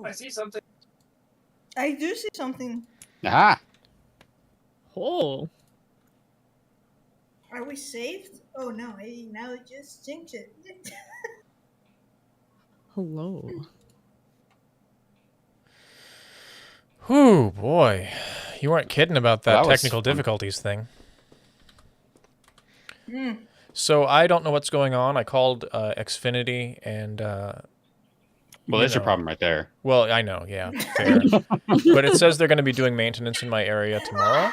I see something. I do see something. Ah! Oh. Are we saved? Oh no, I now just jinxed it. Hello. Whew, boy. You weren't kidding about that Well, that was technical fun. difficulties thing. Mm. So I don't know what's going on. I called Xfinity and... Well, that's your problem right there. Well, I know, yeah, fair. But it says they're going to be doing maintenance in my area tomorrow.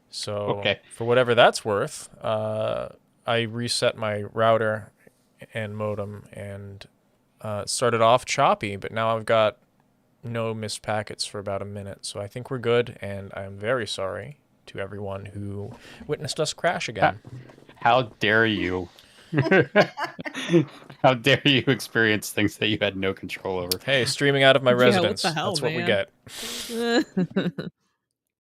So, Okay. for whatever that's worth, I reset my router and modem and started off choppy, but now I've got no missed packets for about a minute. So I think we're good, and I'm very sorry to everyone who witnessed us crash again. How dare you? How dare you experience things that you had no control over? Hey, streaming out of my Yeah, what residence. the hell, That's what we man? get.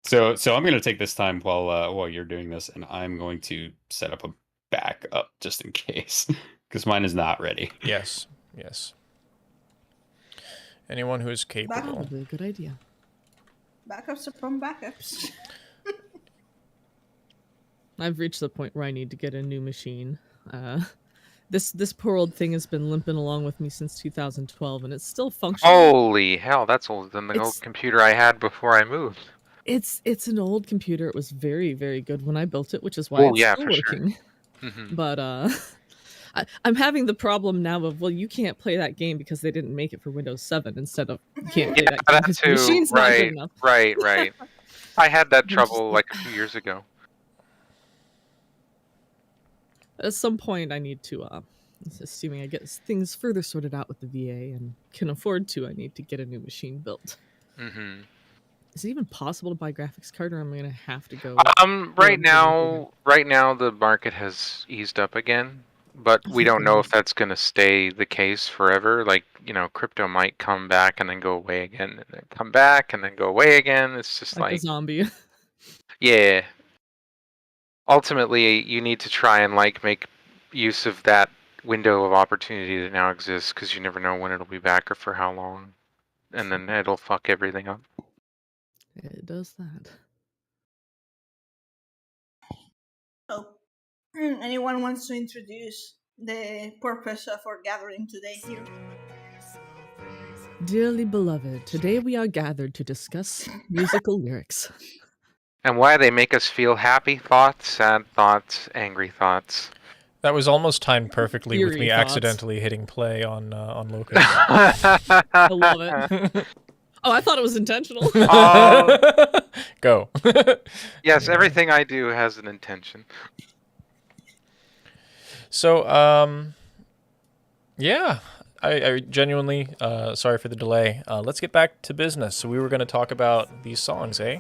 So I'm going to take this time while you're doing this, and I'm going to set up a backup just in case, because mine is not ready. Yes, yes. Anyone who is capable. Probably a good idea. Backups upon backups. I've reached the point where I need to get a new machine. This poor old thing has been limping along with me since 2012, and it's still functional. Holy hell, that's older than the old It's- computer I had before I moved. It's an old computer. It was very, very good when I built it, which is why Oh, it's yeah, still for sure. working. Mhm. But I'm having the problem now of, well, you can't play that game because they didn't make it for Windows 7 instead of you can't play Yeah, that game that because your too. machine's not good Right, enough. right. I had that Which is trouble like- like a few years ago. At some point, I need to, assuming I get things further sorted out with the VA and can afford to, I need to get a new machine built. Hmm. Is it even possible to buy graphics card, or am I gonna have to go? Right Yeah, now the market has eased up again, but we don't know if that's going to stay the case forever. Like, crypto might come back and then go away again, and then come back and then go away again. It's just like a zombie. yeah. Ultimately, you need to try and make use of that window of opportunity that now exists, because you never know when it'll be back or for how long, and then it'll fuck everything up. It does that. So, anyone wants to introduce the purpose of our gathering today here? Dearly beloved, today we are gathered to discuss musical lyrics. And why they make us feel happy thoughts, sad thoughts, angry thoughts. That was almost timed perfectly with Eerie me thoughts. accidentally hitting play on Locust. I love it. Oh, I thought it was intentional. Go. Yes, everything I do has an intention. So, yeah, I genuinely, sorry for the delay. Let's get back to business. So we were going to talk about these songs, eh?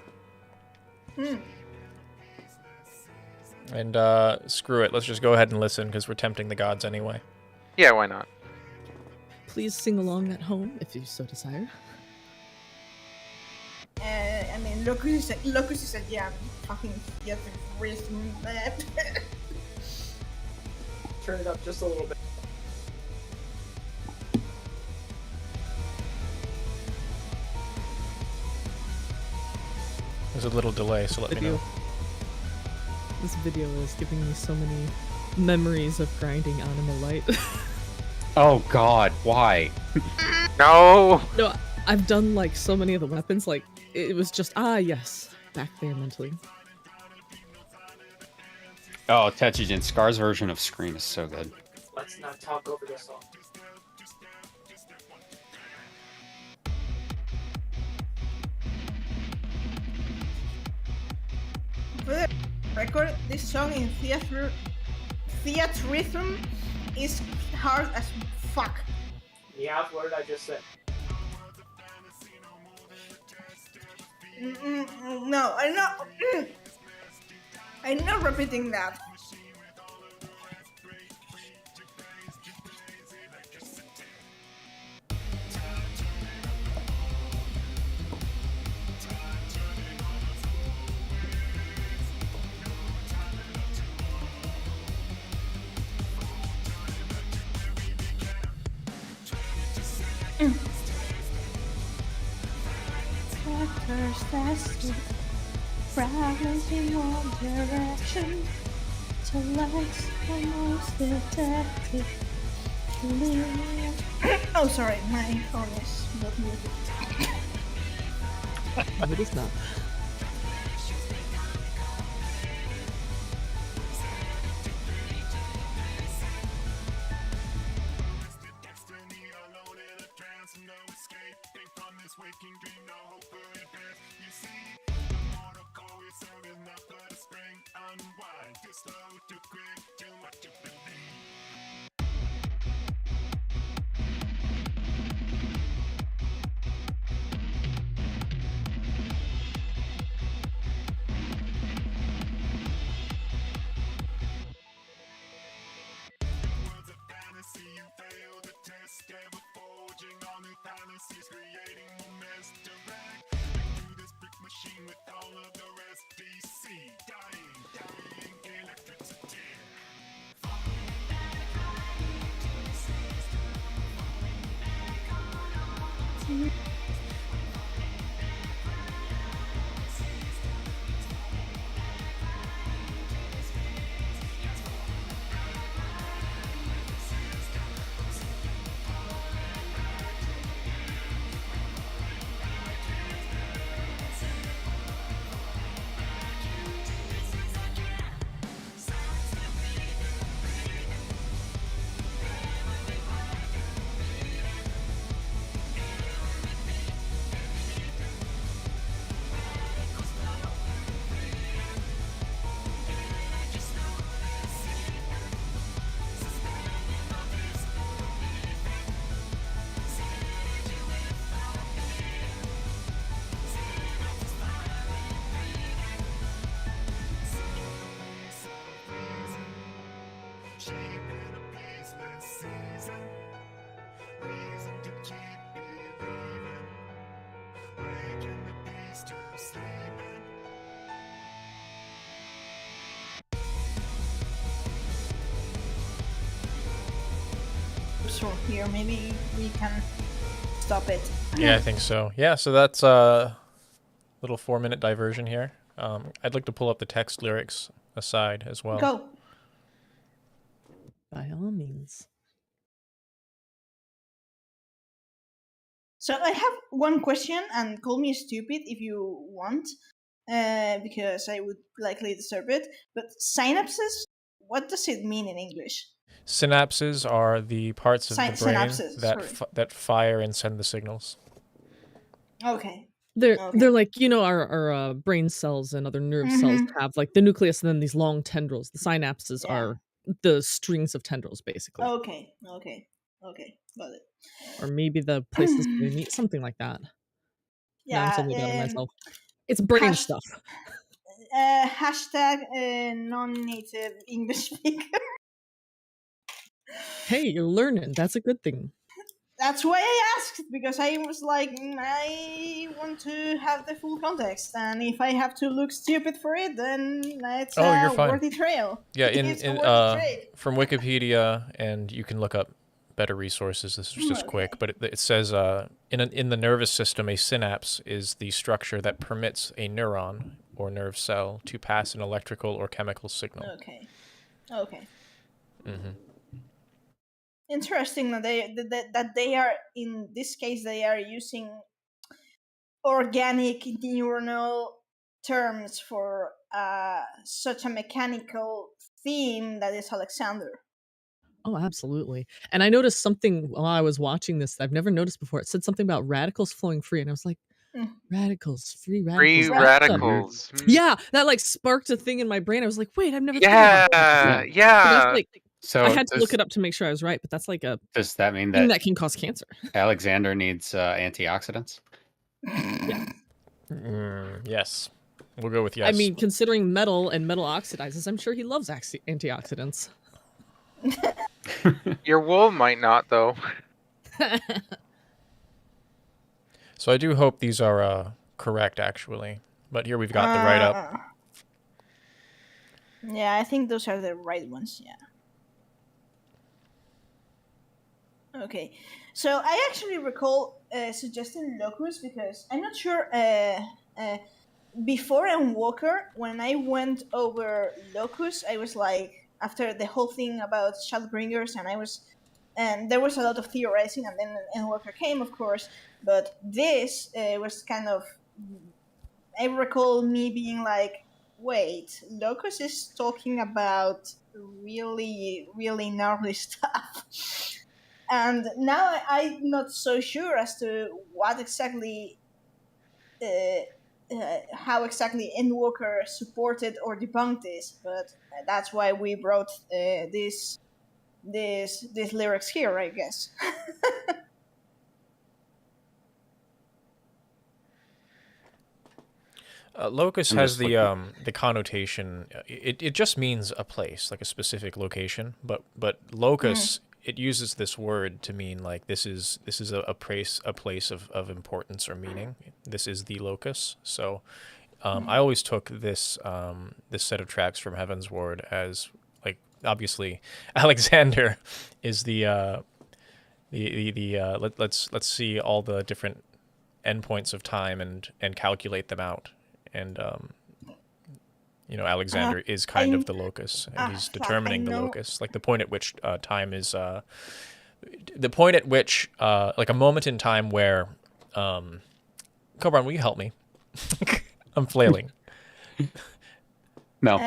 And screw it, let's just go ahead and listen, because we're tempting the gods anyway. Yeah, why not? Please sing along at home if you so desire. I mean, Locust is a jam. Fucking get the rhythm. Turn it up just a little bit. There's a little delay, so let me know. This video is giving me so many memories of grinding Anima Light. Oh God, why? No! No, I've done so many of the weapons, it was just, yes, back there mentally. Oh, Techijin, Scar's version of Scream is so good. Let's not talk over this song. For the record, this song in theatrhythm is hard as fuck. Meowth, what did I just say? No, I'm not repeating that. tractors tested, travels in one direction. To lights almost detected. Oh, sorry, my phone is not muted. No, it is not. So here, maybe we can stop it. Yeah, I think so. Yeah, so that's a little 4-minute diversion here. I'd like to pull up the text lyrics aside as well. Go. By all means. So I have one question, and call me stupid if you want, because I would likely deserve it. But synapses, what does it mean in English? Synapses are the parts of the brain Synapses, that sorry. that fire and send the signals. Okay. They're Okay. like, you know, our brain cells and other nerve cells have like the nucleus and then these long tendrils. The synapses Yeah. are the strings of tendrils, basically. Okay. Got it. Or maybe the places we meet, something like that. Now I'm telling you about it Yeah. myself. It's brain Hash- stuff. Hashtag non-native English speaker. Hey, you're learning. That's a good thing. That's why I asked, because I was like, I want to have the full context, and if I have to look stupid for it, then it's you're a fine. worthy trail. Yeah, It's a worthy trade. from Wikipedia, and you can look up better resources. This is just quick, but it says in the nervous system, a synapse is the structure that permits a neuron or nerve cell to pass an electrical or chemical signal. Okay. Mm-hmm. Interesting that they are, in this case, they are using organic neuronal terms for such a mechanical theme that is Alexander. Oh, absolutely. And I noticed something while I was watching this that I've never noticed before. It said something about radicals flowing free, and I was like, radicals, free radicals. Free What the- radicals. Yeah, that like sparked a thing in my brain. I was like, wait, I've never thought about that. Yeah. So that's like, So I had to look it up to make sure I was right, but that's like a Does that mean thing that that can cause cancer. Alexander needs antioxidants? Yes. We'll go with yes. I mean, considering metal and metal oxidizes, I'm sure he loves antioxidants. Your wool might not, though. So I do hope these are correct, actually. But here we've got the write-up. Yeah, I think those are the right ones, yeah. Okay, so I actually recall suggesting Locus because I'm not sure. Before Walker, when I went over Locus, I was like, after the whole thing about Shadowbringers, and there was a lot of theorizing, and then Walker came, of course. But this was kind of, I recall me being like, wait, Locus is talking about really, really gnarly stuff. And now I'm not so sure as to what exactly, how exactly Endwalker supported or debunked this, but that's why we brought these lyrics here, I guess. Locus I'm has just looking. the connotation. It just means a place, like a specific location. But locus, it uses this word to mean like this is a place of importance or meaning. This is the locus. So I always took this set of tracks from Heaven's Ward as like obviously Alexander is let's see all the different endpoints of time and calculate them out. And Alexander is kind of the locus, and he's Fuck, I determining the know. locus, like the point at which time is the point at which like a moment in time where Cobran, will you help me? I'm flailing. No.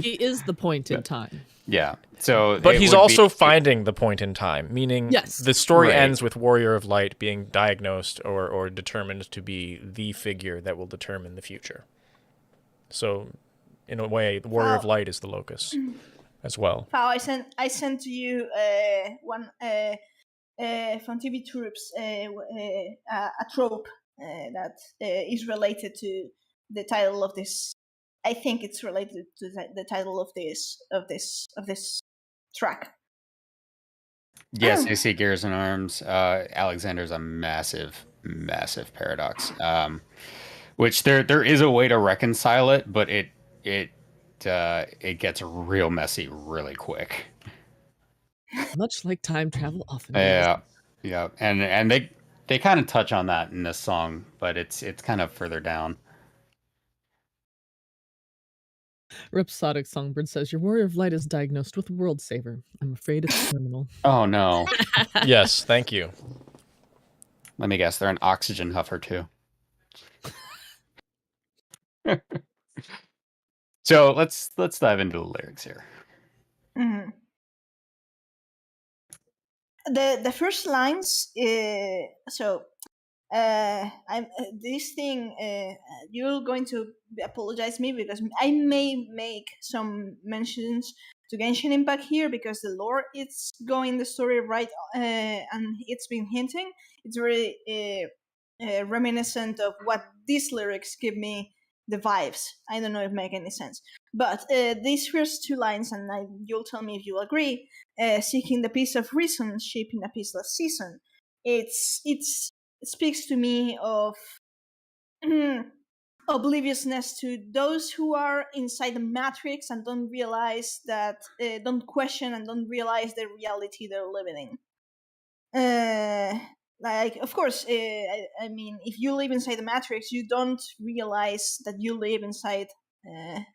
He is the point in time. Yeah. So, But it he's would also be, finding the point in time, meaning Yes. the story Right. ends with Warrior of Light being diagnosed or determined to be the figure that will determine the future. So, in a way, the Warrior of Wow. Light is the locus as well. Pao, I sent to you one from TV Troops a trope that is related to the title of this. I think it's related to the title of this track. yes, I see Gears and Arms. Alexander's a massive, massive paradox. Which there is a way to reconcile it, but it gets real messy really quick. Much like time travel often does. Yeah, yeah, and they kind of touch on that in this song, but it's kind of further down. Rhapsodic Songbird says, your Warrior of Light is diagnosed with World Saver. I'm afraid it's terminal. Oh no! Yes, thank you. Let me guess, they're an oxygen huffer too. So let's dive into the lyrics here. Mm-hmm. The first lines. I'm this thing. You're going to apologize me because I may make some mentions to Genshin Impact here because the lore it's going the story right, and it's been hinting. It's very reminiscent of what these lyrics give me the vibes. I don't know if it make any sense, but these first two lines, and you'll tell me if you agree. Seeking the peace of reason, shaping a peaceless season. It's it speaks to me of obliviousness to those who are inside the matrix and don't realize that, don't question and don't realize the reality they're living in. Like, of course, I mean, if you live inside the matrix, you don't realize that you live inside a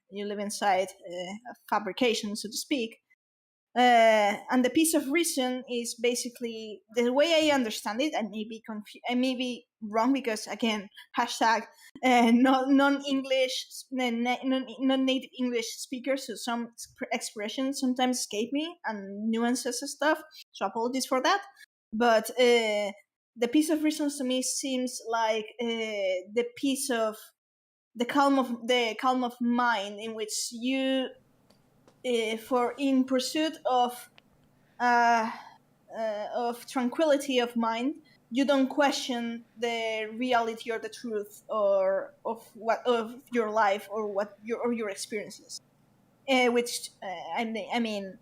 fabrication, so to speak. And the piece of reason is basically the way I understand it. I may be wrong because again, hashtag non-English, non-native English speakers. So some expressions sometimes escape me and nuances and stuff. So apologies for that. But the piece of reason to me seems like the piece of the calm of mind in which you for in pursuit of tranquility of mind, you don't question the reality or the truth or of your life or your experiences. Which I mean,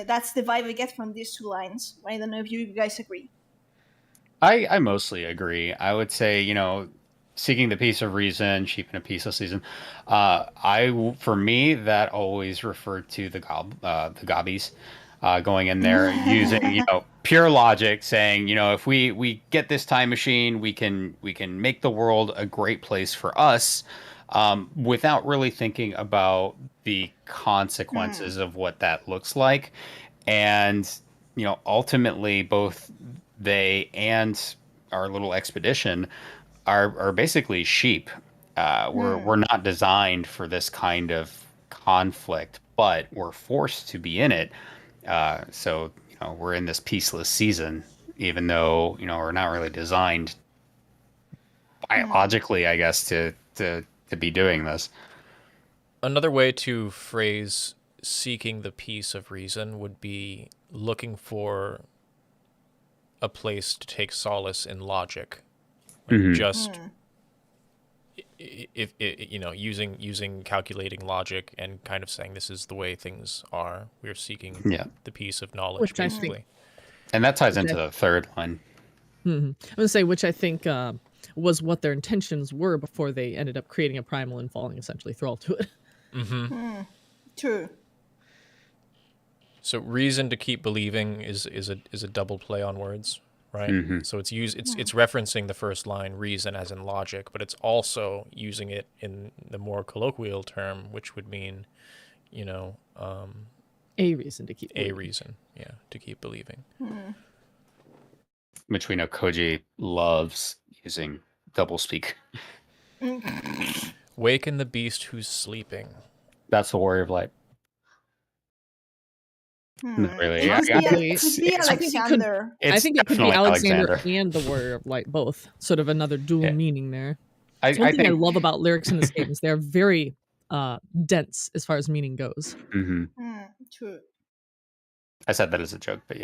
that's the vibe I get from these two lines. I don't know if you guys agree. I mostly agree. I would say, seeking the peace of reason, sheeping a peaceless season. For me, that always referred to the gobbies. going in there using pure logic, saying if we get this time machine, we can make the world a great place for us, without really thinking about the consequences of what that looks like. And ultimately both they and our little expedition are basically sheep. We're not designed for this kind of conflict, but we're forced to be in it. So we're in this peaceless season, even though we're not really designed biologically, I guess, to be doing this. Another way to phrase seeking the peace of reason would be looking for a place to take solace in logic. Just if using calculating logic and kind of saying this is the way things are. We're seeking the peace of knowledge, which basically. And that ties into the third line. I'm gonna say, which I think was what their intentions were before they ended up creating a primal and falling essentially thrall to it. True. So reason to keep believing is a double play on words, right? So it's referencing the first line, reason, as in logic, but it's also using it in the more colloquial term, which would mean, a reason to keep believing. A reason, to keep believing. Which we know Koji loves using doublespeak. Waken the beast who's sleeping. That's the Warrior of Light. Really, It could be Alexander. I think it could be Alexander and the Warrior of Light, both. Sort of another dual meaning there. One thing I love about lyrics in this game is they're very dense as far as meaning goes. True. I said that as a joke, but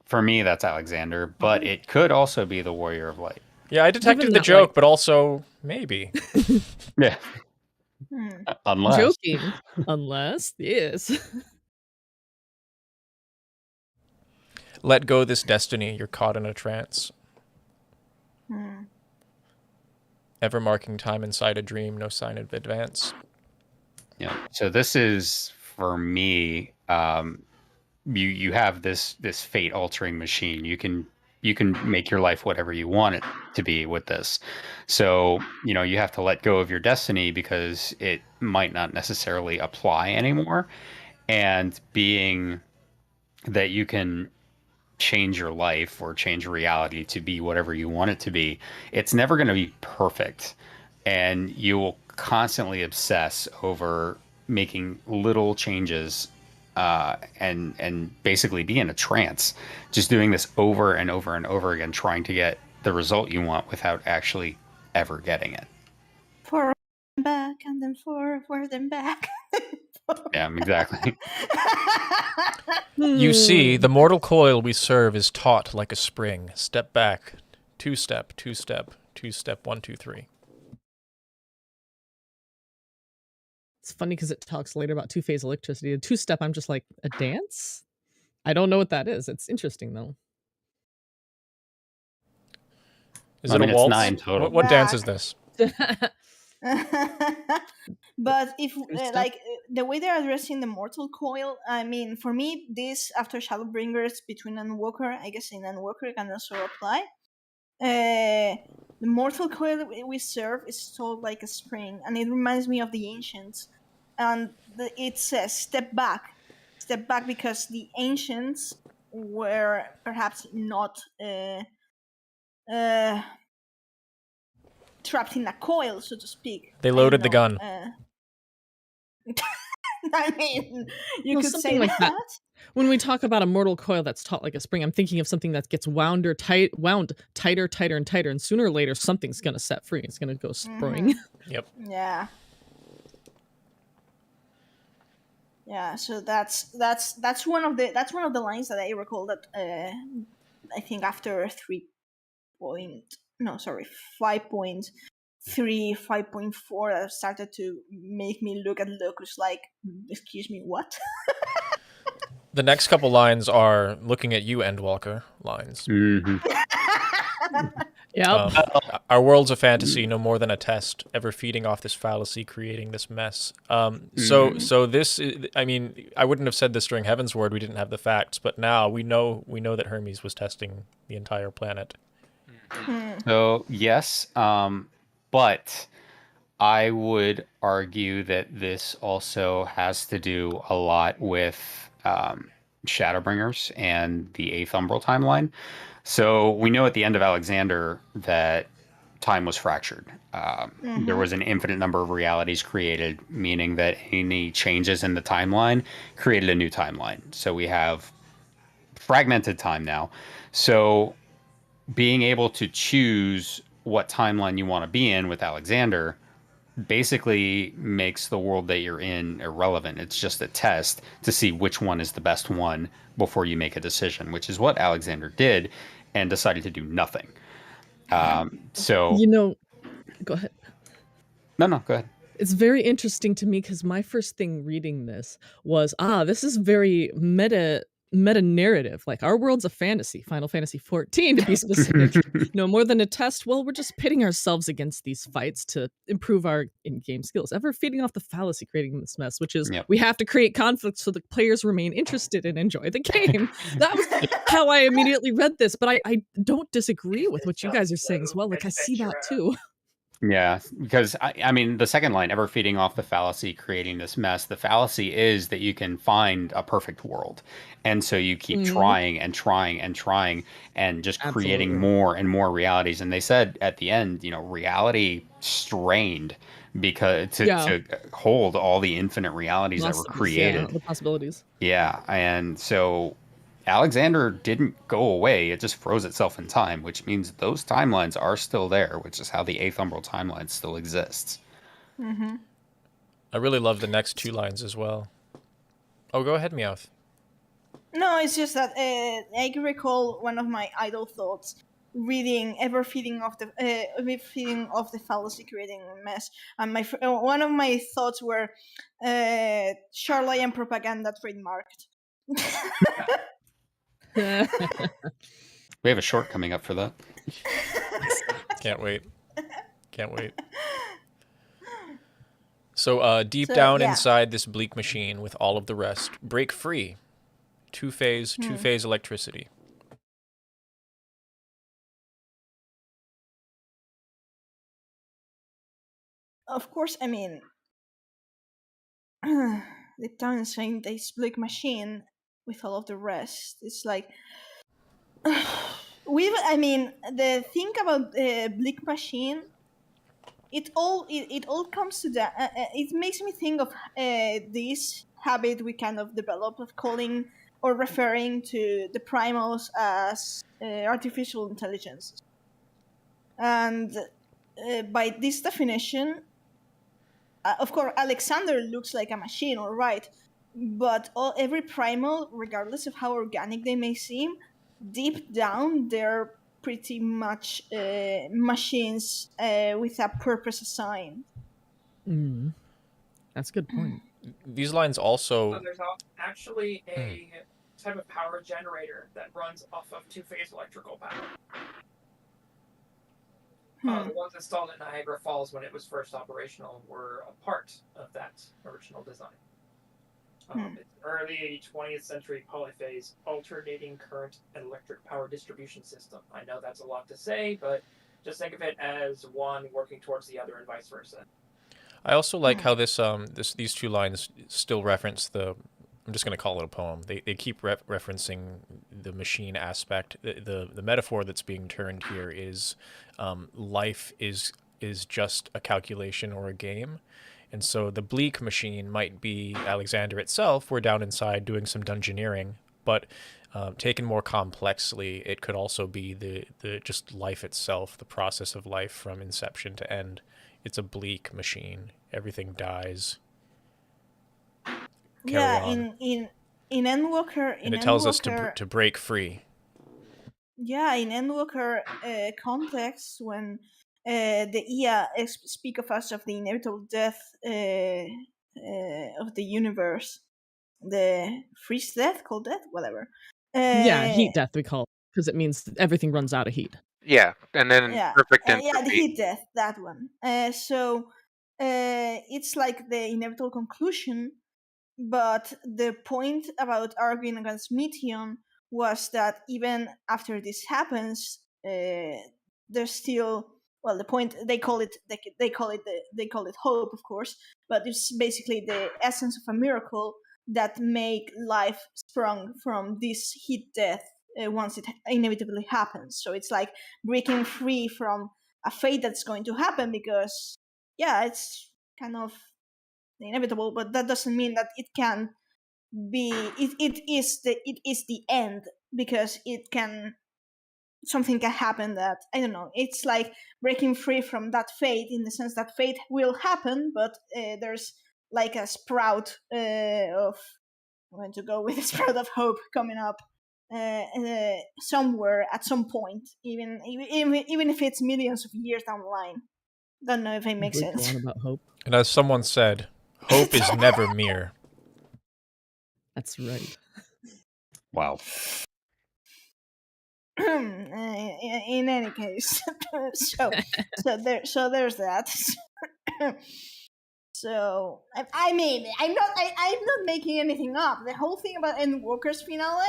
for me that's Alexander, but it could also be the Warrior of Light. Yeah, I detected the joke, but also maybe. Yeah. Unless. Joking. Unless, yes. Let go this destiny, you're caught in a trance. Ever marking time inside a dream, no sign of advance. Yeah. So this is, for me, you have this fate altering machine. You can make your life whatever you want it to be with this. So you have to let go of your destiny because it might not necessarily apply anymore. And being that you can change your life or change reality to be whatever you want it to be, it's never going to be perfect, and you will constantly obsess over making little changes, and basically be in a trance, just doing this over and over and over again, trying to get the result you want without actually ever getting it. Forward and back, and then forward and back. Yeah, exactly. You see, the mortal coil we serve is taut like a spring. Step back, two-step, two-step, two-step, 1, 2, 3. It's funny because it talks later about two-phase electricity. A two-step, I'm just like, a dance? I don't know what that is. It's interesting, though. Is it a waltz? It's 9 total. What dance is this? But if the way they're addressing the mortal coil, I mean, for me, this after Shadowbringers between Unwalker, I guess in Unwalker can also apply. The mortal coil we serve is sold like a spring, and it reminds me of the ancients. And it says step back because the ancients were perhaps not trapped in a coil, so to speak. They loaded the gun. I mean, you could say like that. When we talk about a mortal coil that's taut like a spring, I'm thinking of something that gets wound tighter, and tighter, and sooner or later something's gonna set free. It's gonna go spring. Yep. Yeah. Yeah. So that's one of the lines that I recall that I think after 5.3, 5.4 that started to make me look at Locus like, excuse me, what? The next couple lines are looking at you, Endwalker lines. Yep. Our world's a fantasy, no more than a test, ever feeding off this fallacy, creating this mess. So this, I mean, I wouldn't have said this during Heaven's Word. We didn't have the facts, but now we know that Hermes was testing the entire planet. So yes, but I would argue that this also has to do a lot with Shadowbringers and the Eighth Umbral timeline. So we know at the end of Alexander that time was fractured. There was an infinite number of realities created, meaning that any changes in the timeline created a new timeline. So we have fragmented time now. So being able to choose what timeline you want to be in with Alexander basically makes the world that you're in irrelevant. It's just a test to see which one is the best one before you make a decision, which is what Alexander did and decided to do nothing. So, go ahead. No, go ahead. It's very interesting to me because my first thing reading this was, this is very meta narrative. Like, our world's a fantasy, Final Fantasy 14 to be specific. No more than a test. Well, we're just pitting ourselves against these fights to improve our in-game skills. Ever feeding off the fallacy, creating this mess, which is we have to create conflict so the players remain interested and enjoy the game. That was how I immediately read this, but I don't disagree with what you guys are saying as well. Like, I see that too. Yeah, because I mean, the second line, ever feeding off the fallacy, creating this mess. The fallacy is that you can find a perfect world. And so you keep trying and trying and trying and just creating more and more realities. And they said at the end, reality strained because to hold all the infinite realities that were created. The possibilities. Yeah. And so Alexander didn't go away. It just froze itself in time, which means those timelines are still there, which is how the Eighth Umbral timeline still exists. I really love the next two lines as well. Oh, go ahead, Meowth. No, it's just that I recall one of my idle thoughts reading "Ever feeding off the fallacy, creating a mess," and one of my thoughts were Charlatan propaganda trademarked. We have a short coming up for that. Can't wait. So deep down inside this bleak machine with all of the rest, break free. Two-phase electricity. Of course, I mean, deep down inside this bleak machine with all of the rest, it's like the thing about the bleak machine, it all comes to that. It makes me think of this habit we kind of developed of calling or referring to the primals as artificial intelligence. And by this definition, of course, Alexander looks like a machine, all right, but every primal, regardless of how organic they may seem, deep down they're pretty much machines with a purpose assigned. That's a good point. These lines also... So there's actually a type of power generator that runs off of two-phase electrical power. The ones installed in Niagara Falls when it was first operational were a part of that original design. It's early 20th century polyphase alternating current and electric power distribution system. I know that's a lot to say, but just think of it as one working towards the other and vice versa. I also like how these two lines still reference the... I'm just going to call it a poem. They keep referencing the machine aspect. The metaphor that's being turned here is life is just a calculation or a game. And so the bleak machine might be Alexander itself. We're down inside doing some dungeoneering, but taken more complexly, it could also be the just life itself, the process of life from inception to end. It's a bleak machine. Everything dies. In Endwalker, and it tells us to break free. Yeah, in Endwalker context, when the Ia speak of us of the inevitable death of the universe, the freeze death, cold death, whatever. Heat death we call it, because it means everything runs out of heat. Yeah, and then Yeah, perfect yeah, the entropy. heat death, that one. So it's like the inevitable conclusion, but the point about arguing against Meteon was that even after this happens, there's still, well, the point, they call it hope, of course, but it's basically the essence of a miracle that make life sprung from this heat death once it inevitably happens. So it's like breaking free from a fate that's going to happen, because yeah, it's kind of inevitable, but that doesn't mean that it can be, it is the end, because it can, something can happen that, I don't know, it's like breaking free from that fate, in the sense that fate will happen, but there's like a sprout of, I'm going to go with a sprout of hope coming up somewhere at some point, even if it's millions of years down the line. Don't know if it makes Really go sense. on about hope. And as someone said, hope is never mere. That's right. Wow. In any case, so there's that. So I mean, I'm not making anything up. The whole thing about Endwalker's finale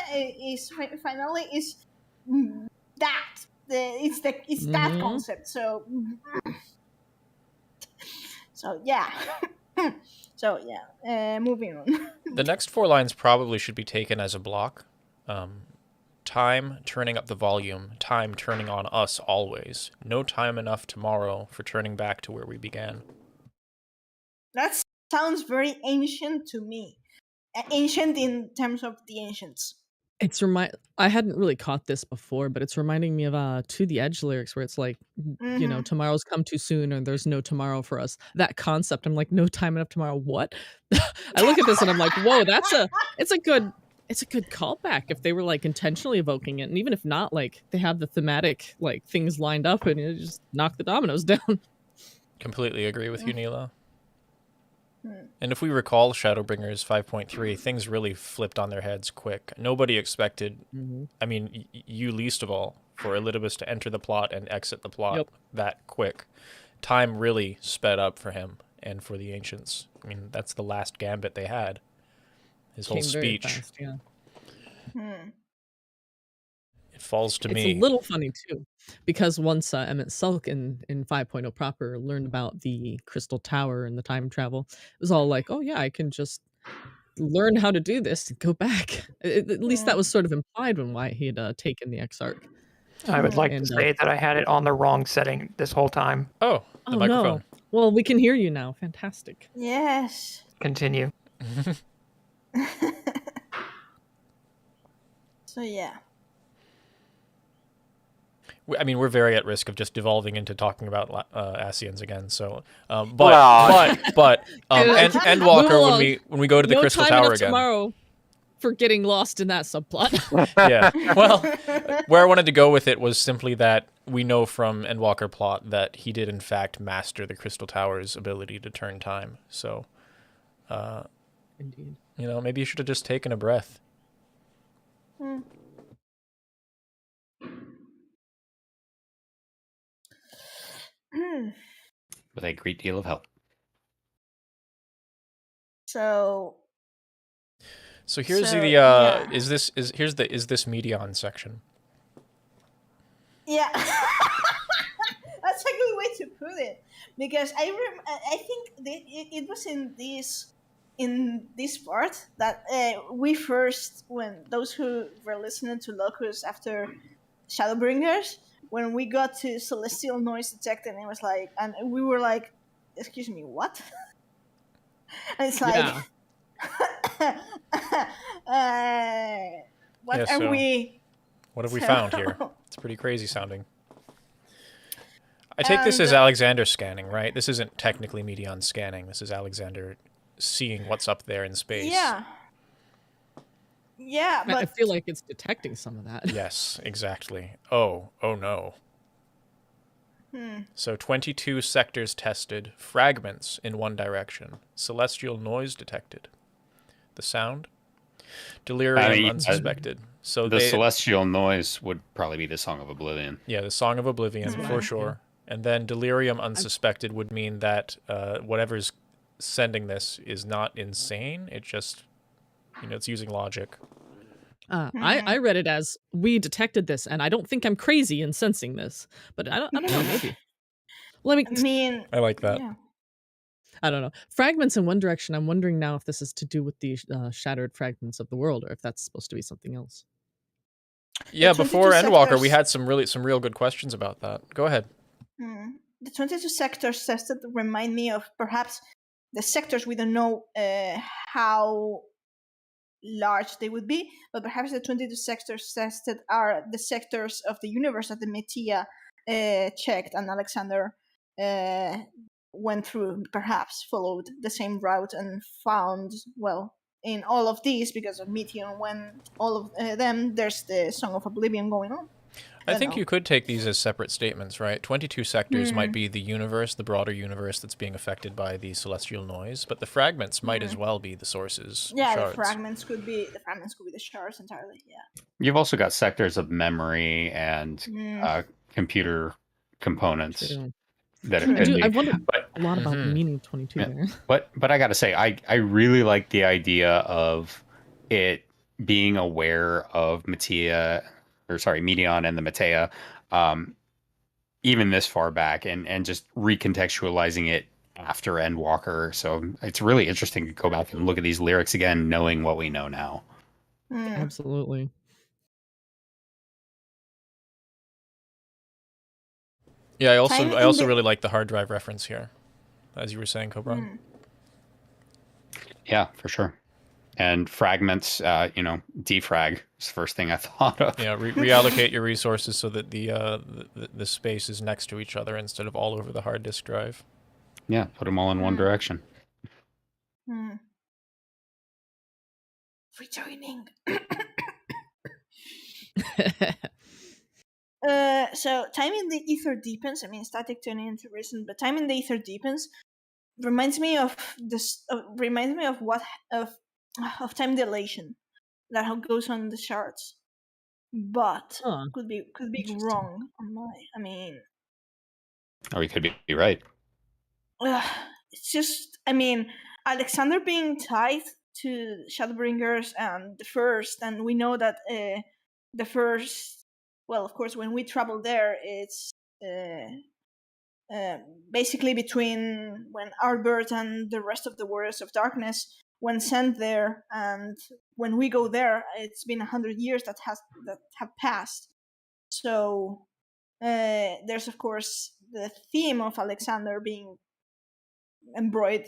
is that it's that Mhm. concept. So yeah. So yeah, moving on. The next 4 lines probably should be taken as a block. Time turning up the volume, time turning on us always. No time enough tomorrow for turning back to where we began. That sounds very ancient to me. Ancient in terms of the ancients. It's I hadn't really caught this before, but it's reminding me of To the Edge lyrics, where it's like, you know, Mhm. tomorrow's come too soon, or there's no tomorrow for us. That concept, I'm like, no time enough tomorrow. What? I look at this and I'm like, whoa, it's a good callback if they were like intentionally evoking it, and even if not, like they have the thematic like things lined up, and you just knock the dominoes down. Completely agree with you, Neela. Hmm. And if we recall Shadowbringers 5.3, things really flipped on their heads quick. Nobody expected, I mean, you least of all, for Elidibus to enter the plot and exit the plot that quick. Time really sped up for him and for the Ancients. I mean, that's the last gambit they had. His whole Came very speech. fast, yeah. It falls to It's me. a little funny too, because once Emmett Sulk in 5.0 proper learned about the Crystal Tower and the time travel, it was all like, oh yeah, I can just learn how to do this and go back. At least that was sort of implied when Wyatt he had taken the X-Arc. I would like to say that I had it on the wrong setting this whole time. Oh, the microphone. No. Well, we can hear you now. Fantastic. Yes. Continue. So yeah. I mean, we're very at risk of just devolving into talking about Asians again. So, but Endwalker, when we go to the Crystal Tower again. Tomorrow for getting lost in that subplot. Yeah. Well, where I wanted to go with it was simply that we know from Endwalker plot that he did in fact master the Crystal Tower's ability to turn time. So, Indeed. You know, maybe you should have just taken a breath. With a great deal of help. So here's is this Meteon section. Yeah. That's a good way to put it, because I think it was in this part that we first, when those who were listening to Locus after Shadowbringers, when we got to Celestial Noise Detect, and it was like, and we were like, excuse me, what? And it's like, what have we found here? It's pretty crazy sounding. I take this as Alexander scanning, right? This isn't technically Meteon scanning. This is Alexander seeing what's up there in space. Yeah, but I feel like it's detecting some of that. Yes, exactly. Oh no. So 22 sectors tested, fragments in one direction, celestial noise detected. The sound? Delirium unsuspected. So The celestial noise would probably be the Song of Oblivion. Yeah, the Song of Oblivion, for sure. And then Delirium Unsuspected would mean that whatever's sending this is not insane. It just, it's using logic. I read it as, we detected this, and I don't think I'm crazy in sensing this. But I don't know, maybe. I like that. Yeah. I don't know. Fragments in one direction. I'm wondering now if this is to do with the shattered fragments of the world, or if that's supposed to be something else. Yeah, before Endwalker, we had some real good questions about that. Go ahead. The 22 sectors tested remind me of perhaps the sectors. We don't know how large they would be, but perhaps the 22 sectors tested are the sectors of the universe that the Metia checked, and Alexander went through, perhaps followed the same route and found, well, in all of these, because of Meteor, when all of them, there's the Song of Oblivion going on. I think you could take these as separate statements, right? 22 sectors might be the universe, the broader universe that's being affected by the celestial noise, but the fragments might as well be the sources. Yeah, shards. the fragments could be the shards entirely. Yeah. You've also got sectors of memory and computer components that it could be. I've wondered a lot about the meaning of 22 there. But I gotta say, I really like the idea of it being aware of Meteon and the Metea, even this far back, and just recontextualizing it after Endwalker. So it's really interesting to go back and look at these lyrics again, knowing what we know now. Absolutely. Yeah, I also really like the hard drive reference here, as you were saying, Cobra. Yeah, for sure. And fragments, defrag is the first thing I thought of. Yeah, reallocate your resources so that the space is next to each other instead of all over the hard disk drive. Yeah, put them all in one direction. Rejoining. So time in the ether deepens. I mean, static turning into recent, but time in the ether deepens. Reminds me of this. Reminds me of time dilation that goes on the charts, but could be wrong on my. I mean, or you could be right. It's just. I mean, Alexander being tied to Shadowbringers and the first, and we know that the first. Well, of course, when we travel there, it's basically between when Albert and the rest of the Warriors of Darkness, when sent there, and when we go there, it's been 100 years that have passed. So there's of course the theme of Alexander being embroiled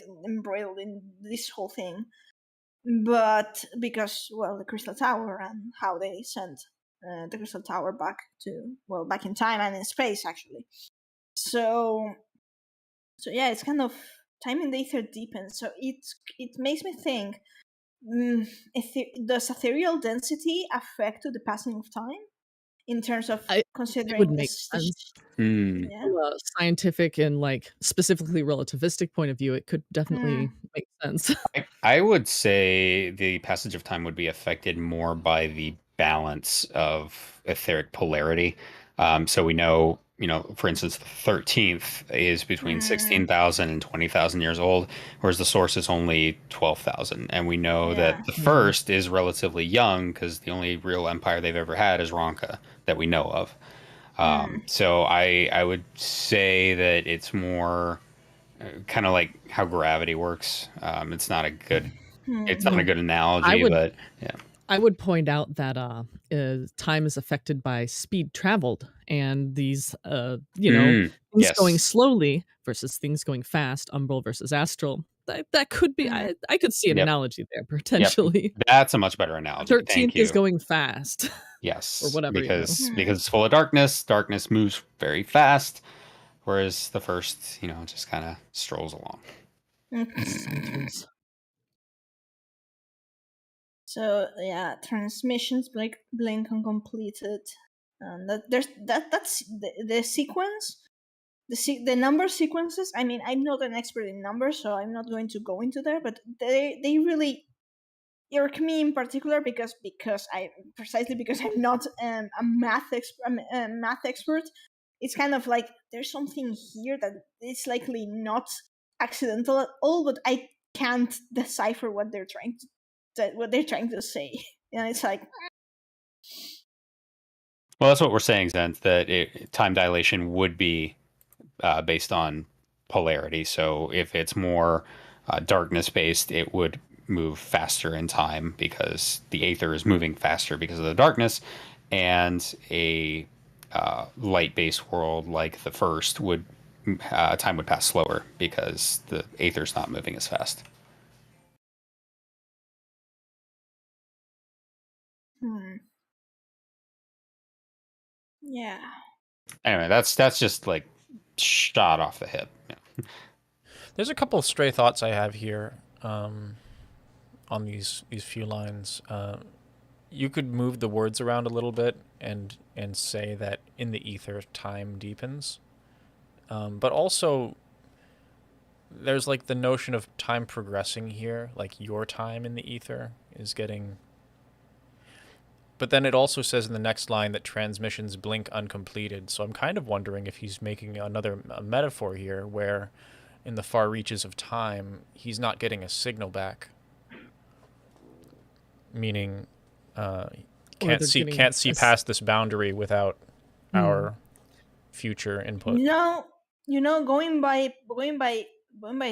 in this whole thing, but because the Crystal Tower and how they sent the Crystal Tower back in time and in space actually. So yeah, it's kind of time in the ether deepens. So it makes me think: does ethereal density affect to the passing of time in terms of considering? It would make sense. From a scientific and specifically relativistic point of view, it could definitely make sense. I would say the passage of time would be affected more by the balance of etheric polarity. So we know, for instance, the 13th is between 16,000 and 20,000 years old, whereas the source is only 12,000. And we know that the first is relatively young because the only real empire they've ever had is Ronka that we know of. So I would say that it's more kind of like how gravity works. It's not a good analogy, but yeah. I would point out that time is affected by speed traveled, and these things going slowly versus things going fast, umbral versus astral. That could be. I could see an analogy there potentially. That's a much better analogy. 13th is going fast. Yes, or whatever. Because it's full of darkness. Darkness moves very fast, whereas the first, just kind of strolls along. So yeah, transmissions blink uncompleted, and that's the sequence, the number sequences. I mean, I'm not an expert in numbers, so I'm not going to go into there. But they really irk me in particular because I'm not a math expert. It's kind of like there's something here that it's likely not accidental at all, but I can't decipher what they're trying to say. And it's like, Well, that's what we're saying, Zen, that time dilation would be based on polarity. So if it's more darkness based, it would move faster in time because the aether is moving faster because of the darkness, and a light based world like the first would time would pass slower because the aether's not moving as fast. yeah. Anyway, that's just like shot off the hip. Yeah. There's a couple of stray thoughts I have here on these few lines. You could move the words around a little bit and say that in the ether time deepens, but also there's like the notion of time progressing here, like your time in the ether is getting. But then it also says in the next line that transmissions blink uncompleted. So I'm kind of wondering if he's making a metaphor here where in the far reaches of time, he's not getting a signal back. Meaning, can't see past this boundary without our future input. Going by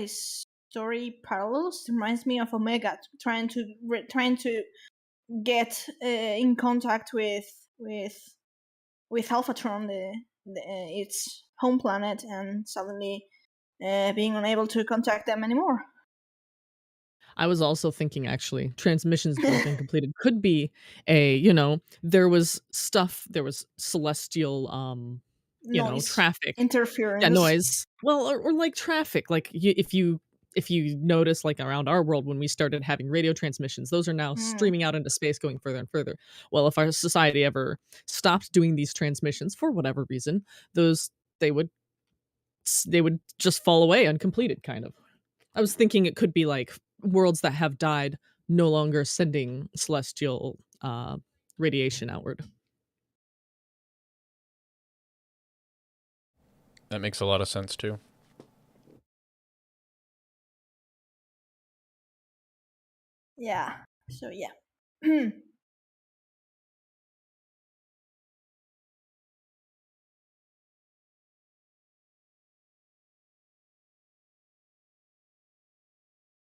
story parallels reminds me of Omega trying to get in contact with Alphatron, its home planet, and suddenly being unable to contact them anymore. I was also thinking, actually, transmissions being completed could be there was celestial, noise, traffic, interference, noise. Well, or like traffic, like if you notice, like around our world, when we started having radio transmissions, those are now streaming out into space, going further and further. Well, if our society ever stopped doing these transmissions for whatever reason, they would just fall away uncompleted, kind of. I was thinking it could be like worlds that have died no longer sending celestial radiation outward. That makes a lot of sense too. Yeah. So yeah.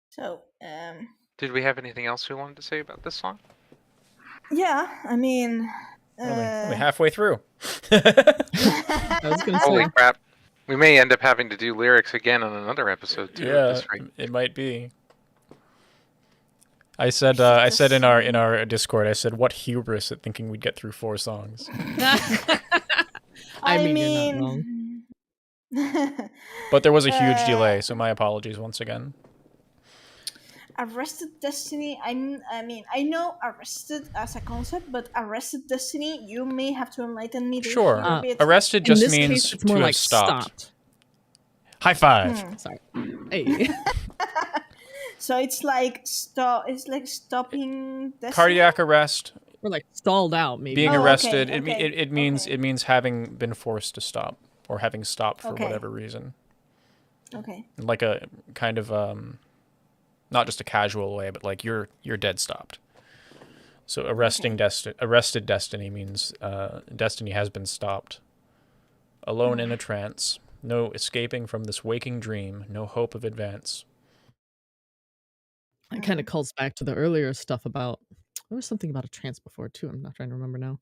So, Did we have anything else we wanted to say about this song? Yeah, I mean, only halfway through. I was gonna say. Holy crap! We may end up having to do lyrics again on another episode too. Yeah, it might be. I said in our Discord, I said, what hubris at thinking we'd get through 4 songs. I mean, you're not wrong. But there was a huge delay, so my apologies once again. Arrested Destiny, I mean, I know Arrested as a concept, but Arrested Destiny, you may have to enlighten me. Sure. Arrested just means to have stopped. High five. Sorry. Hey. So it's like stopping destiny? Cardiac arrest. Or like stalled out, maybe. Being arrested, it means having been forced to stop or having stopped for whatever reason. Okay. Like a kind of not just a casual way, but like you're dead stopped. So arrested destiny means destiny has been stopped. Alone in a trance, no escaping from this waking dream, no hope of advance. It kind of calls back to the earlier stuff about, there was something about a trance before too. I'm not trying to remember now.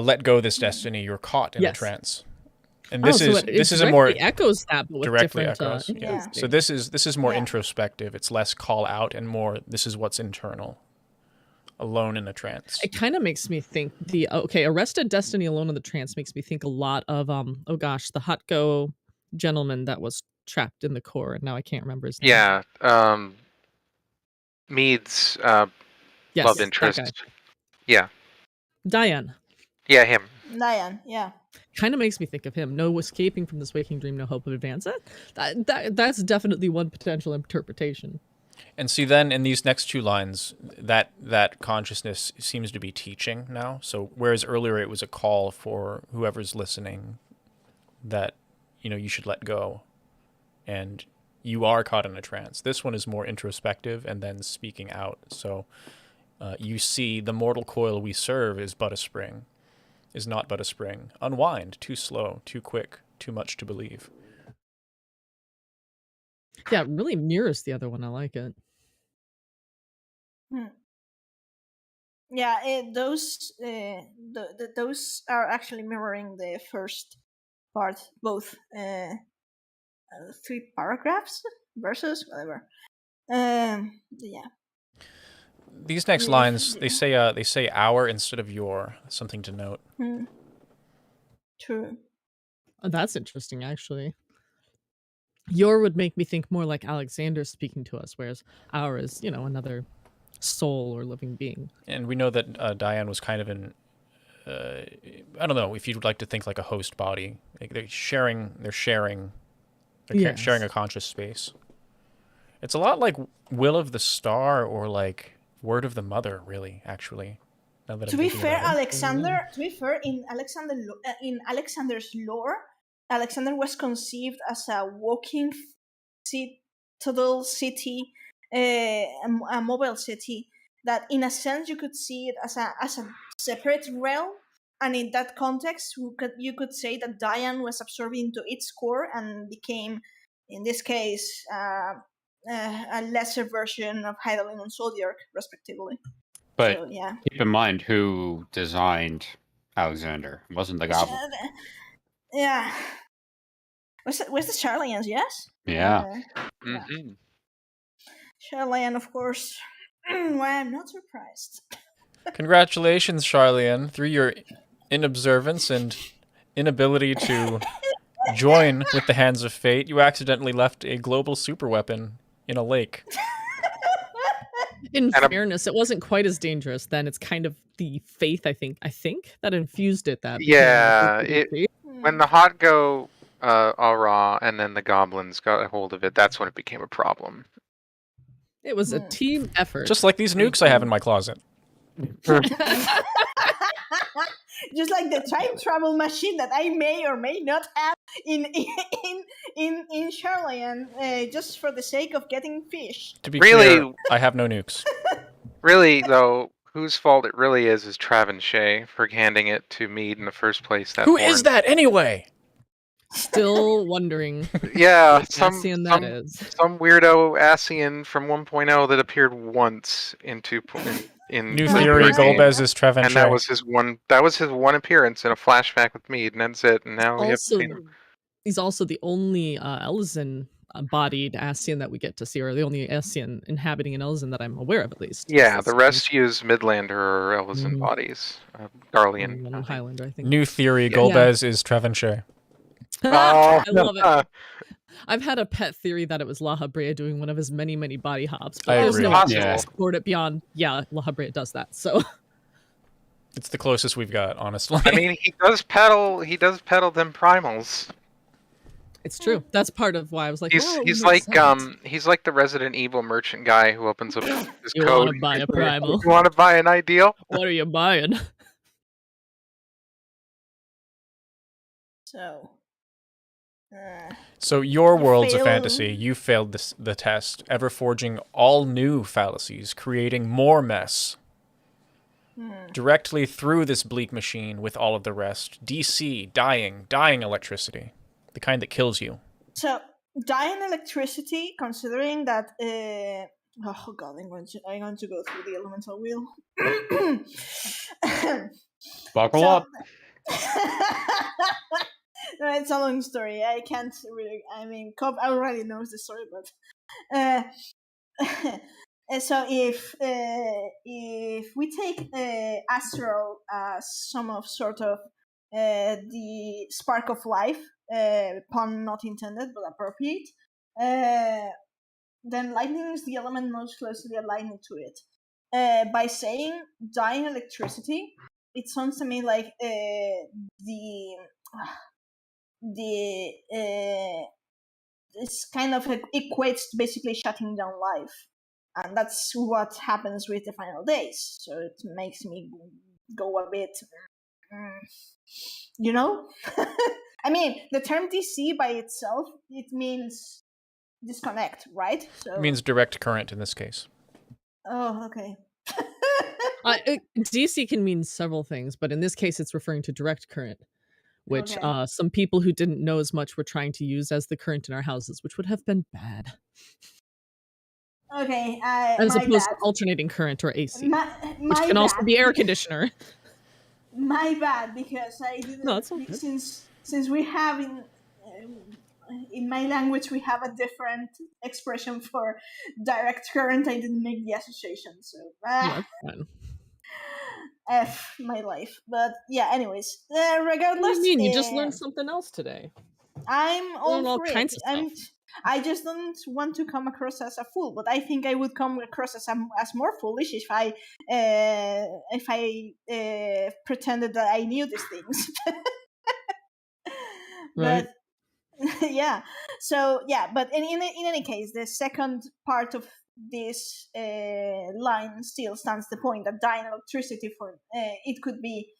Let go this destiny. You're caught in a trance. And this is a more echoes that, but with directly different, echoes. Yeah. So this is more introspective. It's less call out and more this is what's internal. Alone in a trance. It kind of makes me think Arrested Destiny, Alone in the Trance makes me think a lot of the Hotgo gentleman that was trapped in the core, and now I can't remember his name. Yeah, Mead's love interest. Yeah. Diane. Yeah, him. Diane, yeah. Kind of makes me think of him. No escaping from this waking dream, no hope of advance. That's definitely one potential interpretation. And see, then in these next two lines, that consciousness seems to be teaching now. So whereas earlier it was a call for whoever's listening that, you should let go, and you are caught in a trance. This one is more introspective and then speaking out. So you see, the mortal coil we serve is but a spring, is not but a spring. Unwind, too slow, too quick, too much to believe. Yeah, it really mirrors the other one. I like it. Yeah, those those are actually mirroring the first part, both 3 paragraphs, verses, whatever. Yeah. These next lines, they say our instead of your. Something to note. True. Oh, that's interesting, actually. Your would make me think more like Alexander speaking to us, whereas our is, another soul or living being. And we know that Diane was kind of in, I don't know if you'd like to think like a host body. Like they're sharing Yes. sharing a conscious space. It's a lot like Will of the Star or like Word of the Mother, really, actually. Now that To I'm be thinking fair, about it. in Alexander's lore, Alexander was conceived as a walking citadel city, a mobile city. That, in a sense, you could see it as a separate realm, and in that context, you could say that Diane was absorbed into its core and became, in this case, a lesser version of Hydaelyn and Zodiac, respectively. But So, yeah. keep in mind who designed Alexander. It wasn't the goblin. Yeah. Was the Charlians? Yes. Yeah. Mm-hmm. Charlian, of course. Why, I'm not surprised. Congratulations, Charlian, through your inobservance and inability to join with the hands of fate, you accidentally left a global superweapon in a lake. In fairness, it wasn't quite as dangerous then. It's kind of the faith, I think that infused it. That Yeah, became when the hot go all raw and then the goblins got a hold of it, that's when it became a problem. it was a team effort. Just like these nukes I have in my closet. Just like the time travel machine that I may or may not have in Charlian, just for the sake of getting fish. To be Really- clear, I have no nukes. Really, though, whose fault it really is Travis Shea for handing it to Mead in the first place. Who is that anyway? Still wondering. Yeah, what Cassian that is. some weirdo Asian from 1.0 that appeared once in New theory, Golbez is Trevin and Shea. that was his one appearance in a flashback with Mead, and that's it. And now we have to see him. He's also the only Elysian bodied Asian that we get to see, or the only Asian inhabiting an Elysian that I'm aware of, at least. Yeah, the rest use Midlander or Elysian bodies. Garlean. One Highlander, I think. New theory, Golbez is Trevin Shea. Oh, I love it. I've had a pet theory that it was La Habrea doing one of his many, many body hops. But I there's agree. no option Yeah. to support it beyond, La Habrea does that. So It's the closest we've got, honestly. I mean, he does peddle them primals. it's true. That's part of why I was like, He's like the Resident Evil merchant guy who opens up his You code. want to buy a primal? You want to buy an ideal? What are you buying? So your world's a Fail. fantasy. You failed the test, ever forging all new fallacies, creating more mess. Directly through this bleak machine with all of the rest. DC, dying electricity. The kind that kills you. So, dying electricity, considering that. Oh god, I'm going to go through the elemental wheel. Buckle up. No, it's a long story. I can't really. I mean, Cobb already knows the story, but. So if we take astral as some of sort of the spark of life, pun not intended but appropriate, then lightning is the element most closely aligned to it. By saying dying electricity, it sounds to me like this kind of equates to basically shutting down life. and that's what happens with the final days. So it makes me go a bit, you know. I mean, the term DC by itself, it means disconnect, right? So It means direct current in this case. oh, okay. DC can mean several things, but in this case, it's referring to direct current, which Okay. some people who didn't know as much were trying to use as the current in our houses, which would have been bad. Okay, As my opposed bad. to alternating current or AC, My which can also bad. be air conditioner. My bad, because I didn't. No, it's all good. Since we have in my language we have a different expression for direct current. I didn't make the association, so Yeah, that's fine. F my life. But yeah, anyways, What regardless, do you mean? You just learned something else today. I'm all Learned all for kinds it. of stuff. I just don't want to come across as a fool, but I think I would come across as more foolish if I pretended that I knew these things. Right. But yeah, so yeah, but in any case, the second part of this line still stands the point that dying electricity for it could be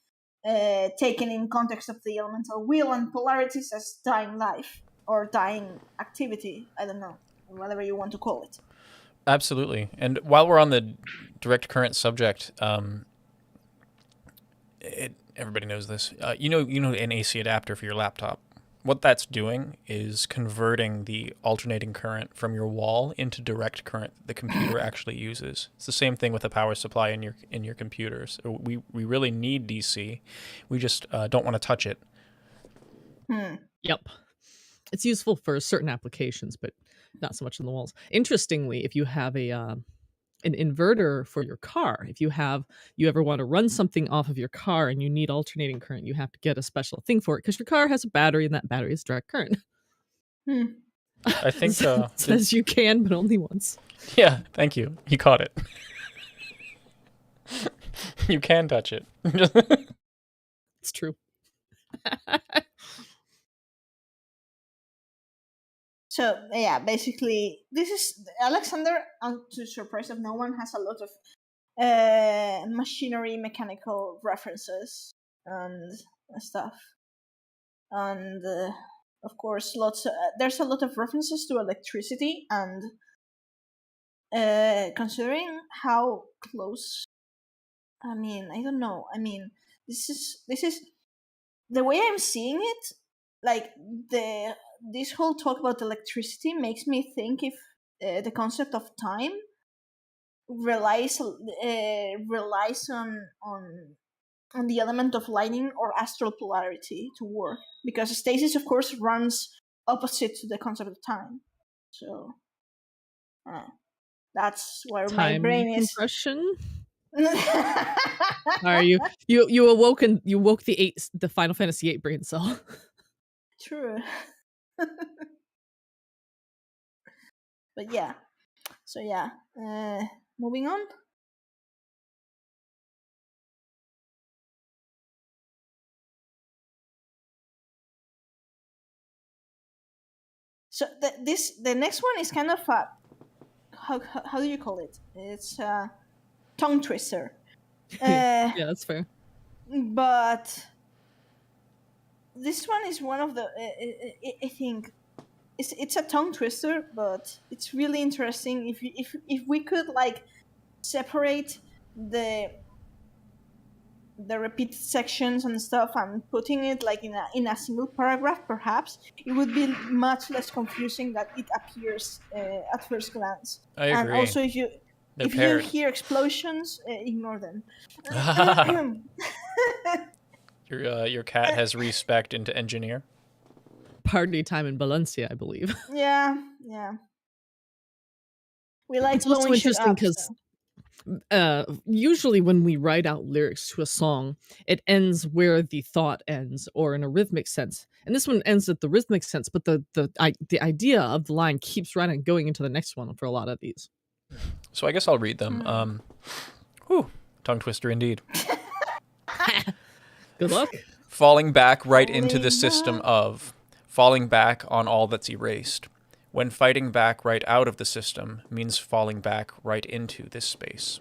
taken in context of the elemental wheel and polarities as dying life or dying activity. I don't know, whatever you want to call it. Absolutely. And while we're on the direct current subject, everybody knows this. You know an AC adapter for your laptop. What that's doing is converting the alternating current from your wall into direct current the computer actually uses. It's the same thing with a power supply in your computers. We really need DC. We just don't want to touch it. Yep. It's useful for certain applications, but not so much on the walls. Interestingly, if you have an inverter for your car, if you ever want to run something off of your car and you need alternating current, you have to get a special thing for it because your car has a battery and that battery is direct current. I think says you can, but only once. Yeah, thank you. You caught it. You can touch it. It's true. So yeah, basically, this is Alexander. To the surprise of no one, has a lot of machinery, mechanical references and stuff, and of course, there's a lot of references to electricity, and considering how close. I mean, I don't know. I mean, this is the way I'm seeing it. Like this whole talk about electricity makes me think if the concept of time relies on the element of lighting or astral polarity to work, because stasis of course runs opposite to the concept of time. So that's where Time my brain is. compression. Are you woke the Final Fantasy VIII brain cell? True. But yeah, so yeah, moving on. So the next one is kind of a how do you call it? It's a tongue twister. Yeah, that's fair. But this one is one of the I think it's a tongue twister, but it's really interesting if we could like separate the repeated sections and stuff and putting it like in a single paragraph, perhaps it would be much less confusing than it appears at first glance. I agree. And also if you hear explosions, ignore them. Your cat has respect into engineer. Party time in Valencia, I believe. Yeah. We like it's also interesting because usually when we write out lyrics to a song, it ends where the thought ends, or in a rhythmic sense. And this one ends at the rhythmic sense, but the idea of the line keeps right on going into the next one for a lot of these. So I guess I'll read them. Tongue twister indeed. Good luck. Falling back right into the system of falling back on all that's erased. When fighting back right out of the system means falling back right into this space.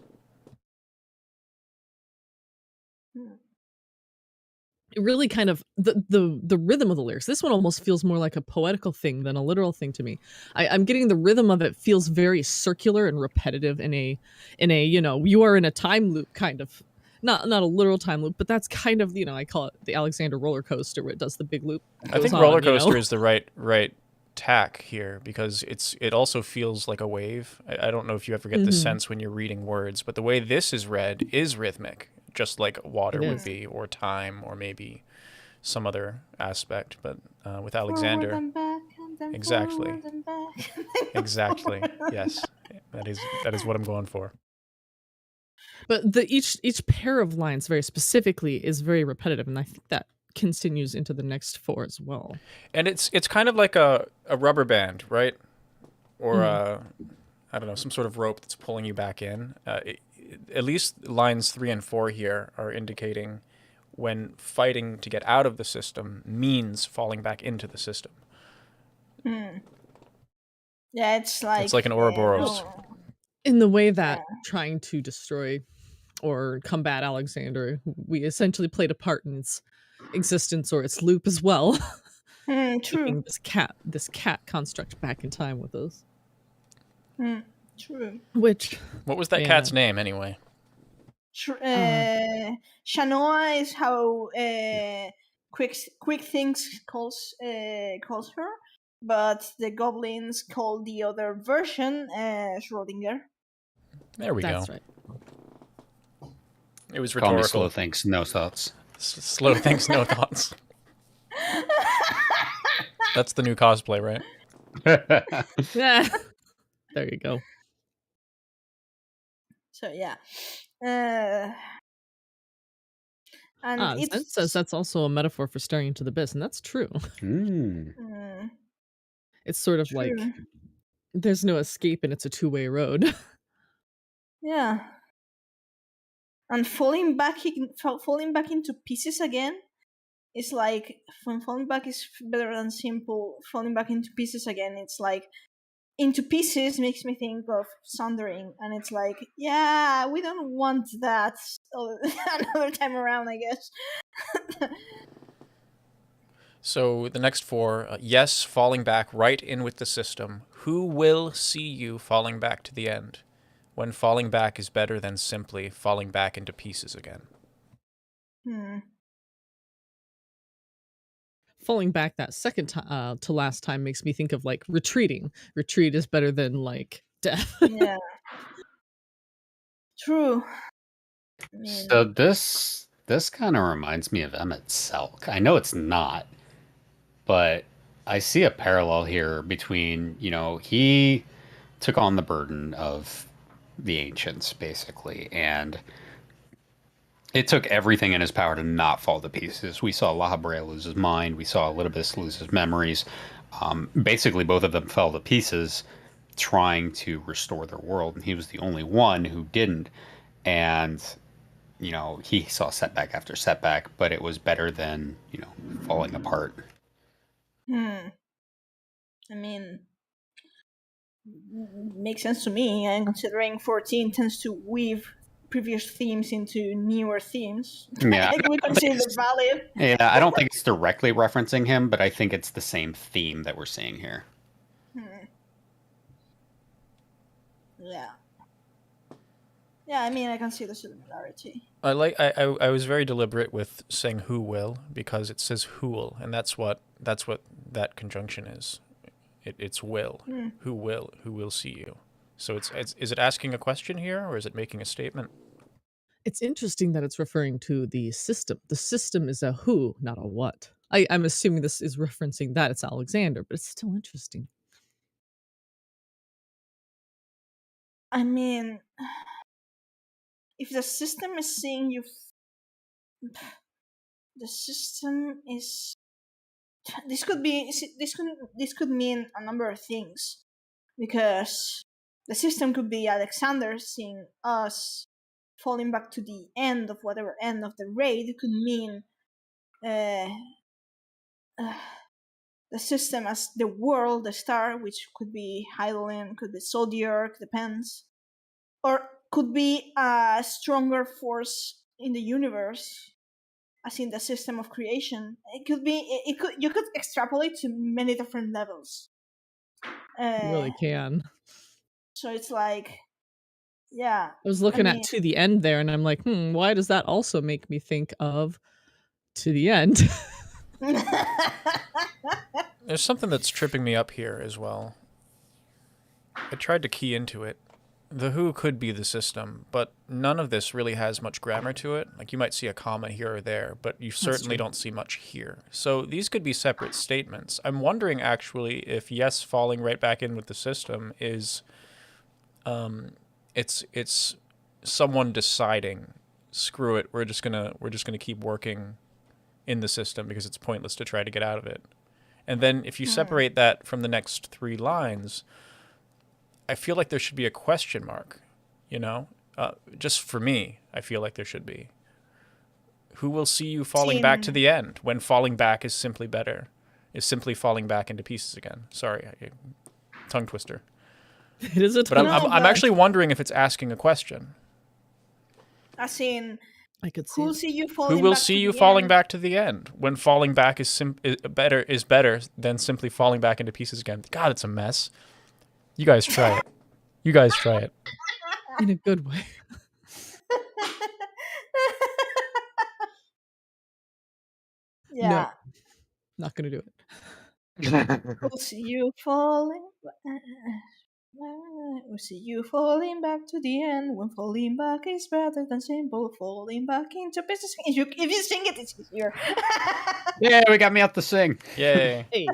It really kind of the rhythm of the lyrics. This one almost feels more like a poetical thing than a literal thing to me. I'm getting the rhythm of it feels very circular and repetitive in a you are in a time loop kind of. Not a literal time loop, but that's kind of, I call it the Alexander roller coaster where it does the big loop. I think roller coaster is the right tack here, because it also feels like a wave. I don't know if you ever get the sense when you're reading words, but the way this is read is rhythmic, just like water would be, or time, or maybe some other aspect. But with Alexander, Forward and back, and then exactly, forward and back. exactly, yes, that is what I'm going for. But each pair of lines very specifically is very repetitive, and I think that continues into the next 4 as well. And it's kind of like a rubber band, right? Or I don't know, some sort of rope that's pulling you back in. At least lines 3 and 4 here are indicating when fighting to get out of the system means falling back into the system. Yeah, it's like an Ouroboros. In the way that trying to destroy or combat Alexander, we essentially played a part in its existence or its loop as well. True. Keeping this cat construct back in time with us. True. Which, what was that cat's name anyway? Shanoa is how Quick Things calls her, but the goblins call the other version Schrodinger. There we go. That's right. It was Call me rhetorical. slow thinks, no thoughts. Slow thinks, no thoughts. That's the new cosplay, right? Yeah. There you go. So yeah. And Zen says that's also a metaphor for staring into the abyss, and that's true. It's sort of like there's no escape and it's a two-way road. Yeah. And falling back into pieces again is like, when falling back is better than simple, falling back into pieces again, it's like into pieces makes me think of sundering, and it's like, yeah, we don't want that another time around, I guess. So the next 4, yes, falling back right in with the system. Who will see you falling back to the end? When falling back is better than simply falling back into pieces again. Falling back that second to last time makes me think of like retreating. Retreat is better than like death. Yeah. True. So this kind of reminds me of Emmett Selk. I know it's not, but I see a parallel here between, he took on the burden of the ancients, basically, and it took everything in his power to not fall to pieces. We saw La Habrea lose his mind. We saw Elidibus lose his memories. Basically, both of them fell to pieces trying to restore their world, and he was the only one who didn't. And, he saw setback after setback, but it was better than, falling apart. I mean, makes sense to me, and considering 14 tends to weave previous themes into newer themes. Yeah, we consider it valid. Yeah, I don't think it's directly referencing him, but I think it's the same theme that we're seeing here. Yeah. Yeah, I mean, I can see the similarity. I was very deliberate with saying who will, because it says who'll, and that's what that conjunction is. It's will. Who will see you? So is it asking a question here, or is it making a statement? It's interesting that it's referring to the system. The system is a who, not a what. I'm assuming this is referencing that it's Alexander, but it's still interesting. I mean, if the system is seeing you, the system is. This could mean a number of things, because the system could be Alexander seeing us falling back to the end of whatever end of the raid. It could mean the system as the world, the star, which could be Hydaelyn, could be Zodiac, depends, or could be a stronger force in the universe, as in the system of creation. It could be. It could. You could extrapolate to many different levels. You really can. So it's like, yeah. I was looking at To the End there, and I'm like, why does that also make me think of To the End? There's something that's tripping me up here as well. I tried to key into it. The who could be the system, but none of this really has much grammar to it. Like, you might see a comma here or there, but you certainly don't see much here. So these could be separate statements. I'm wondering, actually, if yes, falling right back in with the system is, it's someone deciding, screw it, we're just gonna keep working in the system because it's pointless to try to get out of it. And then if you separate that from the next 3 lines, I feel like there should be a question mark, you know? Just for me, I feel like there should be. Who will see you falling back to the end when falling back is simply better, is simply falling back into pieces again? Sorry, tongue twister. It is a tongue twister. But I'm actually wondering if it's asking a question. As in, I could see who will see you falling Who will back see to you the falling end? back to the end when falling back is better than simply falling back into pieces again? God, it's a mess. You guys try it. You guys try it. In a good way. Yeah. No, not gonna do it. We'll see you falling. We'll see you falling back to the end when falling back is better than simple falling back into pieces. If you sing it, it's easier. Yeah, we got Meowth to sing. Yay. Hey.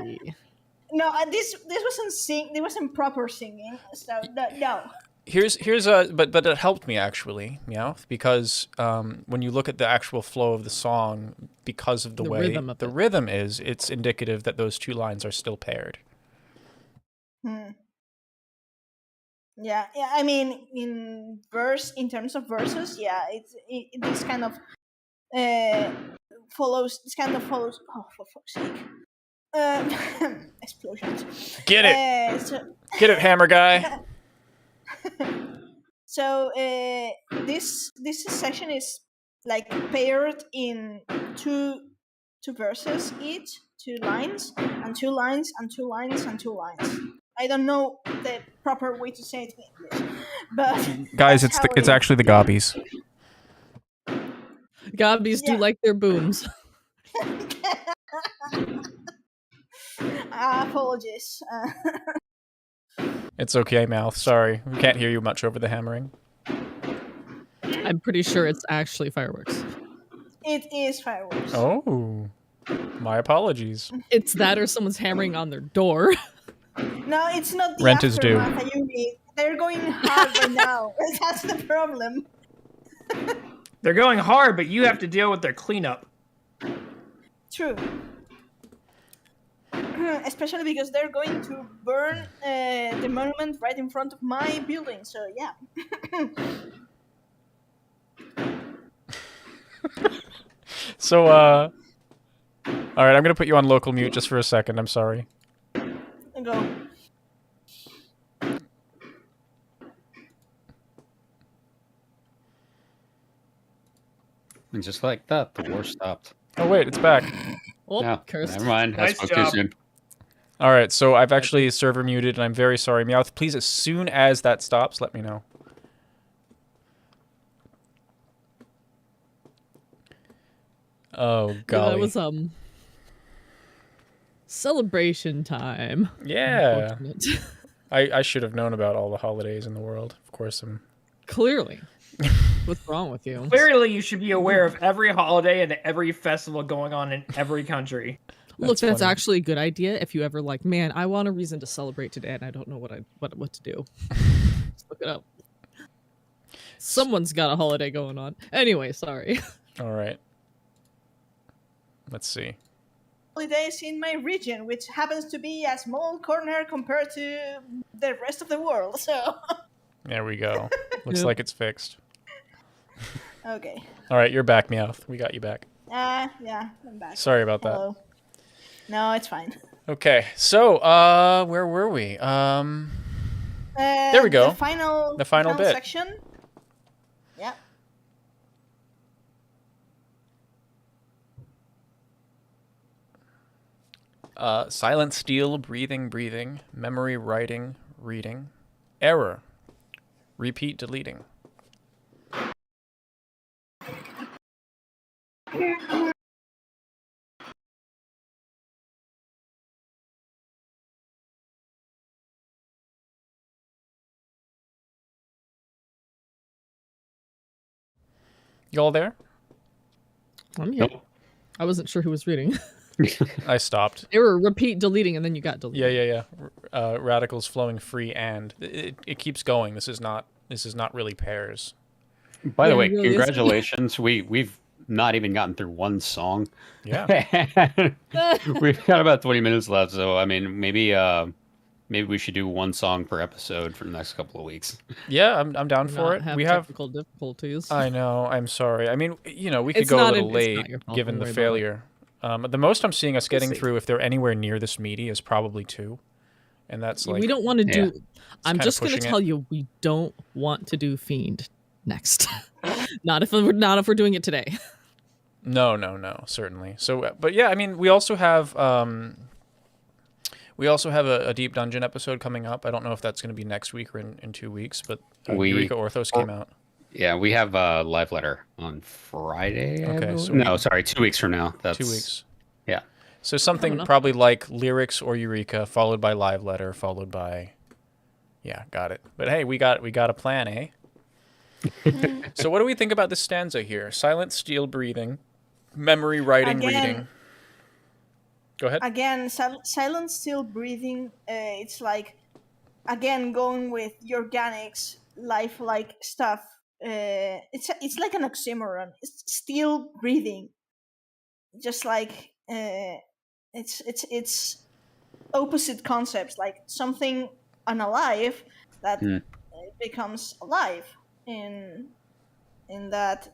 No, this wasn't It wasn't proper singing. So no. Here's but it helped me actually, Meowth, because when you look at the actual flow of the song, because of the way the rhythm is, it's indicative that those 2 lines are still paired. Yeah. I mean, in terms of verses, yeah, this kind of follows. This kind of follows. Oh, for fuck's sake! Explosions. Get it. Get it, hammer guy. So this section is like paired in two verses each, 2 lines, and 2 lines, and 2 lines, and 2 lines. I don't know the proper way to say it in English, but guys, it's actually the gobbies. Gobbies do like their booms. Apologies. It's okay, Meowth. Sorry, we can't hear you much over the hammering. I'm pretty sure it's actually fireworks. It is fireworks. Oh, my apologies. It's that or someone's hammering on their door. No, it's not the Rent is due. aftermath, Ayumi. They're going hard right now. That's the problem. They're going hard, but you have to deal with their cleanup. True. Especially because they're going to burn the monument right in front of my building, so yeah. So, alright, I'm gonna put you on local mute just for a second, I'm sorry. Go. And just like that, the war stopped. Oh wait, it's back. Oh, No, cursed. never mind. I Nice spoke too job. soon. Alright, so I've actually server muted, and I'm very sorry. Meowth, please, as soon as that stops, let me know. Oh, golly. Yeah, that was, celebration time. Yeah. I should have known about all the holidays in the world. Of course, I'm... Clearly. What's wrong with you? Clearly, you should be aware of every holiday and every festival going on in every country. Look, that's funny. actually a good idea. If you ever like, man, I want a reason to celebrate today, and I don't know what to do. Just look it up. Someone's got a holiday going on. Anyway, sorry. All right. Let's see. Holidays in my region, which happens to be a small corner compared to the rest of the world, so... There we go. Looks Yep. like it's fixed. Okay. All right, you're back, Meowth. We got you back. Yeah, I'm back. Sorry about that. Hello. No, it's fine. Okay, so where were we? There we go. The final bit. section. Yeah. Silent steel, breathing, memory writing, reading, error, repeat deleting. You all there? I'm here. Nope. I wasn't sure who was reading. I stopped. They were repeat deleting, and then you got deleted. Yeah. Radicals flowing free, and it keeps going. This is not really pairs. By the way, it really congratulations. We've not even gotten through one song. Yeah. We've got about 20 minutes left, so I mean, maybe we should do one song per episode for the next couple of weeks. Yeah, I'm down for it. We have technical difficulties. I know. I'm sorry. I mean, we could It's go a not little an- it's not late your fault, given don't the worry about failure. The most I'm seeing us getting see. through, if they're anywhere near this meaty, is probably 2, and that's like we don't want to Yeah. do. I'm kinda just going to pushing it. tell you, we don't want to do Fiend next. not if we're doing it today. No, certainly. So, but yeah, I mean, we also have a deep dungeon episode coming up. I don't know if that's going to be next week or in 2 weeks, but Eureka Orthos came out. Yeah, we have a live letter on Friday. Okay, so no, sorry, 2 weeks from now. That's 2 weeks. Yeah. So something enough. probably like Lyrics or Eureka, followed by live letter, followed by, yeah, got it. But hey, we got a plan, eh? So what do we think about this stanza here? Silent steel breathing, memory writing, reading. Go ahead. Again, silent still breathing. It's like, again, going with the organics, lifelike stuff. It's like an oxymoron. It's still breathing, just like it's opposite concepts, like something unalive that becomes alive in that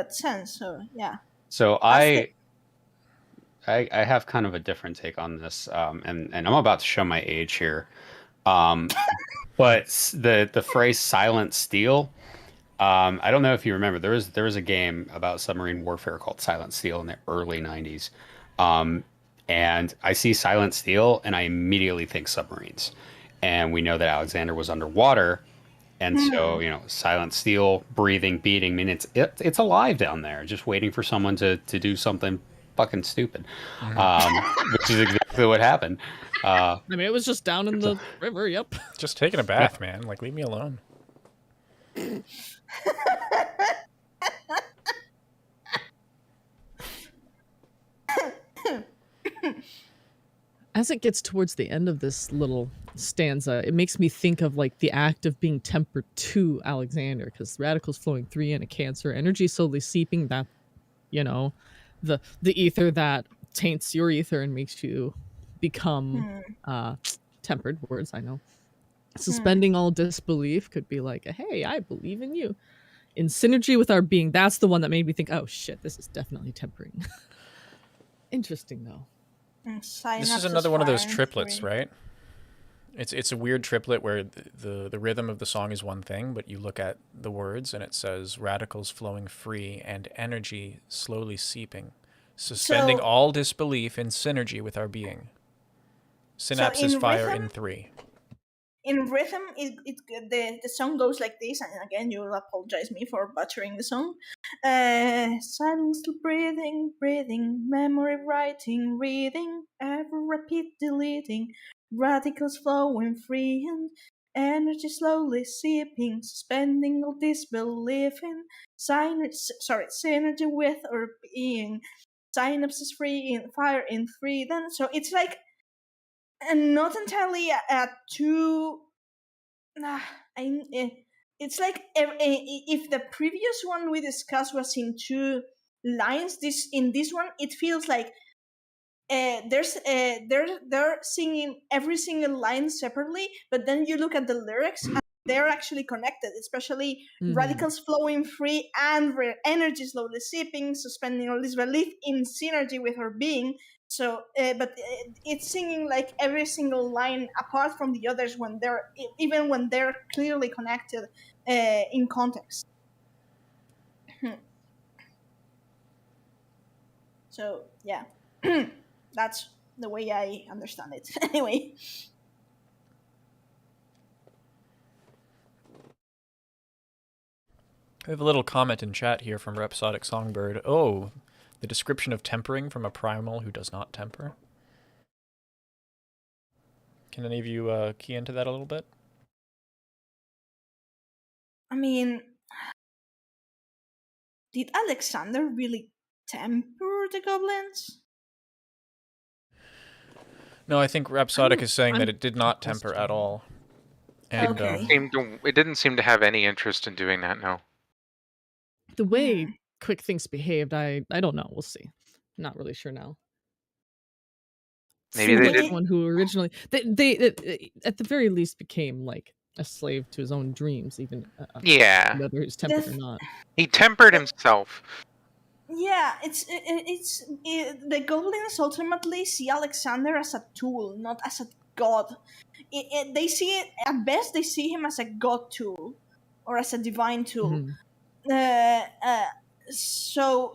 sense. So yeah. So I have kind of a different take on this, and I'm about to show my age here. But the phrase "silent steel," I don't know if you remember. There was a game about submarine warfare called Silent Steel in the early '90s, and I see Silent Steel and I immediately think submarines, and we know that Alexander was underwater. And so, silent steel, breathing, beating. I mean, it's alive down there, just waiting for someone to do something fucking stupid, which is exactly what happened. I mean, it was just down in the river. Yep. Just taking a bath, man. Like, leave me alone. As it gets towards the end of this little stanza, it makes me think of like the act of being tempered to Alexander, because radicals flowing 3 in a Cancer, energy slowly seeping, that, the ether that taints your ether and makes you become tempered. Words, I know. Suspending all disbelief could be like, hey, I believe in you. In synergy with our being, that's the one that made me think, oh shit, this is definitely tempering. Interesting though. This is another one of those triplets, right? It's a weird triplet where the rhythm of the song is one thing, but you look at the words and it says radicals flowing free and energy slowly seeping, suspending all disbelief in synergy with our being. Synapses fire in 3. In rhythm, the song goes like this, and again, you'll apologize me for butchering the song. Silent still breathing, memory writing, reading, ever repeat deleting, radicals flowing free and energy slowly seeping, suspending all disbelief in synergy with our being, synapses free in fire in 3. Then so it's like. And not entirely at 2. It's like if the previous one we discussed was in 2 lines, in this one it feels like they're singing every single line separately, but then you look at the lyrics and they're actually connected, especially radicals flowing free and energy slowly seeping, suspending all disbelief in synergy with our being, So, but it's singing like every single line apart from the others when they're even when they're clearly connected in context. So yeah, that's the way I understand it. Anyway. We have a little comment in chat here from Rhapsodic Songbird. Oh, the description of tempering from a primal who does not temper. Can any of you key into that a little bit? I mean, did Alexander really temper the goblins? No, I think Rhapsodic is saying that it did not temper at all. And, Okay. It didn't seem to have any interest in doing that. No. The way Quick Things behaved, I don't know. We'll see. Not really sure now. Maybe Seems they like did. someone who originally they at the very least became like a slave to his own dreams, even Yeah. whether he's tempered or not. He tempered himself. Yeah, the goblins ultimately see Alexander as a tool, not as a god. They see it at best. They see him as a god tool or as a divine tool. So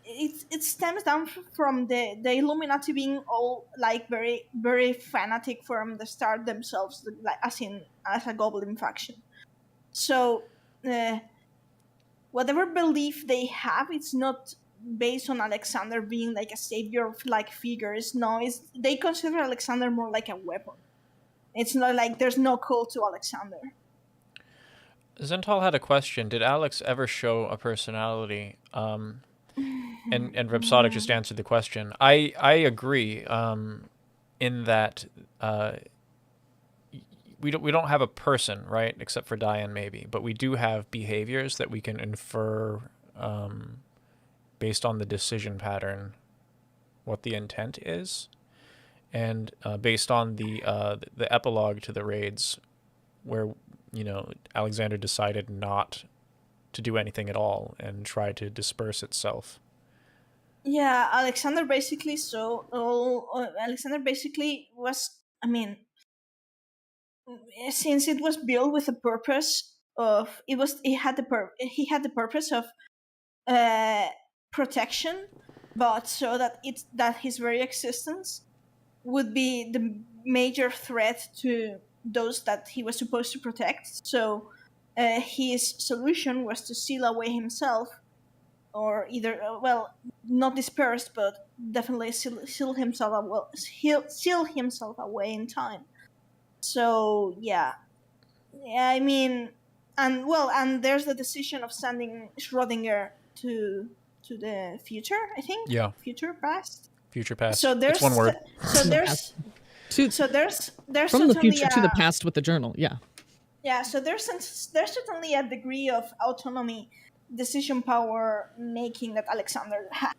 it stems down from the Illuminati being all like very very fanatic from the start themselves, like as a goblin faction. So whatever belief they have, it's not based on Alexander being like a savior like figures. No, they consider Alexander more like a weapon. It's not like there's no cult to Alexander. Zental had a question. Did Alex ever show a personality? And Rhapsodic just answered the question. I agree. In that we don't have a person, right, except for Diane maybe, but we do have behaviors that we can infer based on the decision pattern what the intent is, and based on the epilogue to the raids, where Alexander decided not to do anything at all and try to disperse itself. Yeah, Alexander basically was, I mean, since it was built with a purpose of he had the purpose of protection, but so that his very existence would be the major threat to those that he was supposed to protect. So his solution was to seal away himself, or either not dispersed, but definitely seal himself away in time. So yeah, I mean, and there's the decision of sending Schrodinger to the future. I think. Yeah. Future past. Future past. So there's it's one word. there's from the future to the past with the journal. Yeah. Yeah. So there's certainly a degree of autonomy, decision power making that Alexander has.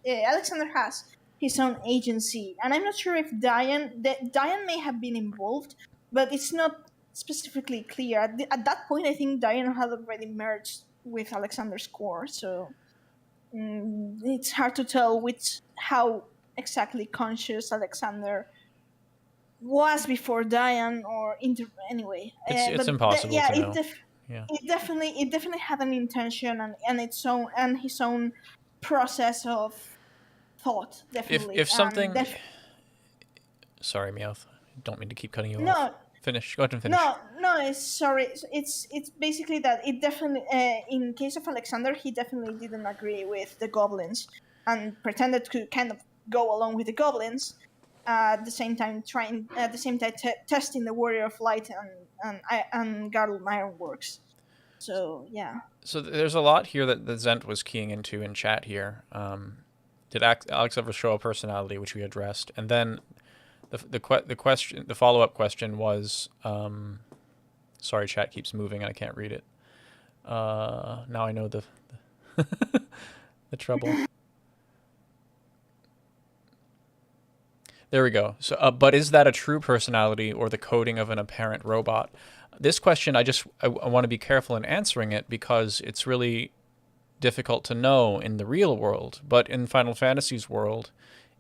Alexander has his own agency, and I'm not sure if Diane may have been involved, but it's not specifically clear. At that point, I think Diane had already merged with Alexander's core, so it's hard to tell how exactly conscious Alexander was before Diane, or anyway. It's impossible to know. It definitely had an intention and his own process of thought, definitely. If something, sorry, Meowth, don't mean to keep cutting you off. No, finish. Go ahead and finish. No. Sorry. It's basically that it definitely, in case of Alexander, he definitely didn't agree with the goblins and pretended to kind of go along with the goblins. At the same time, testing the Warrior of Light and Garland Ironworks. So yeah. So there's a lot here that the Zent was keying into in chat here. Did Alex ever show a personality, which we addressed, and then the follow-up question was, sorry, chat keeps moving and I can't read it. Now I know the the trouble. There we go. So, but is that a true personality or the coding of an apparent robot? This question, I want to be careful in answering it because it's really difficult to know in the real world. But in Final Fantasy's world,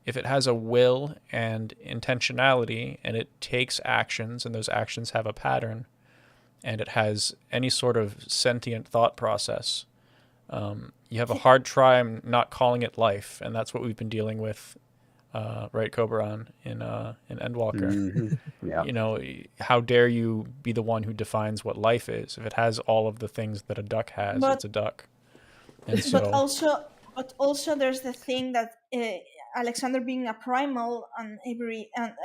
if it has a will and intentionality and it takes actions and those actions have a pattern and it has any sort of sentient thought process, you have a hard time not calling it life. And that's what we've been dealing with, right, Koberon, in Endwalker. Mm-hmm. Yeah. You know, how dare you be the one who defines what life is? If it has all of the things that a duck has, it's a duck. And so, but also there's the thing that Alexander being a primal and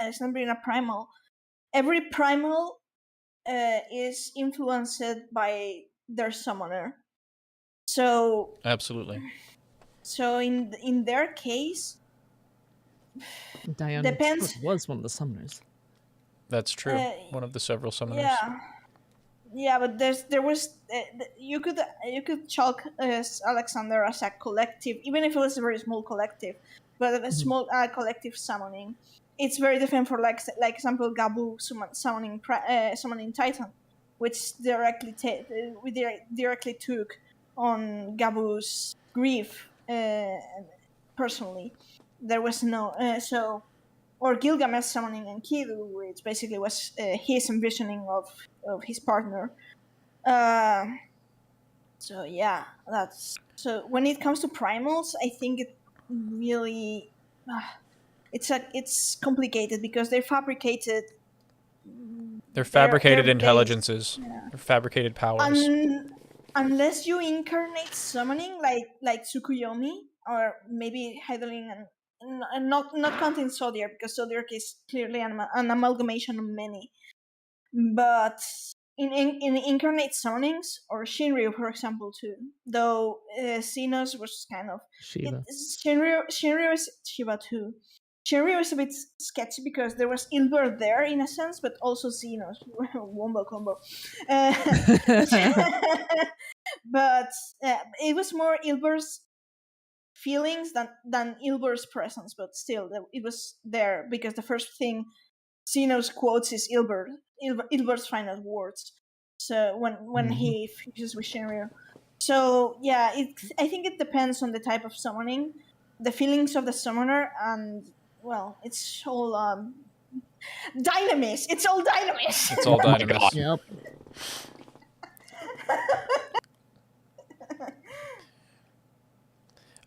Alexander being a primal, every primal is influenced by their summoner. So absolutely. So in their case, Diane depends. was one of the summoners. That's true. One of the several summoners. Yeah, but there was you could chalk Alexander as a collective, even if it was a very small collective, but a small collective summoning. It's very different for like example Gabu summoning Titan, which directly took on Gabu's grief. Personally, there was no or Gilgamesh summoning Enkidu, which basically was his envisioning of his partner. So yeah, that's so. When it comes to primals, I think it really it's complicated because they're fabricated. They're fabricated they're intelligences. They're fabricated powers. Unless you incarnate summoning like Tsukuyomi or maybe Heidelin and not counting Zodiac, because Zodiac is clearly an amalgamation of many. But in incarnate summonings, or Shinryu, for example, too, though Xenos was kind of... Shiva. Shinryu is Shiva too. Shinryu is a bit sketchy because there was Ilber there in a sense, but also Xenos. Wombo combo. But it was more Ilber's feelings than Ilber's presence, but still it was there because the first thing Xenos quotes is Ilber's final words. So when he fuses with Shinryu, so yeah, I think it depends on the type of summoning, the feelings of the summoner, and well, it's all dynamis. It's all dynamis. It's all dynamis. Yep.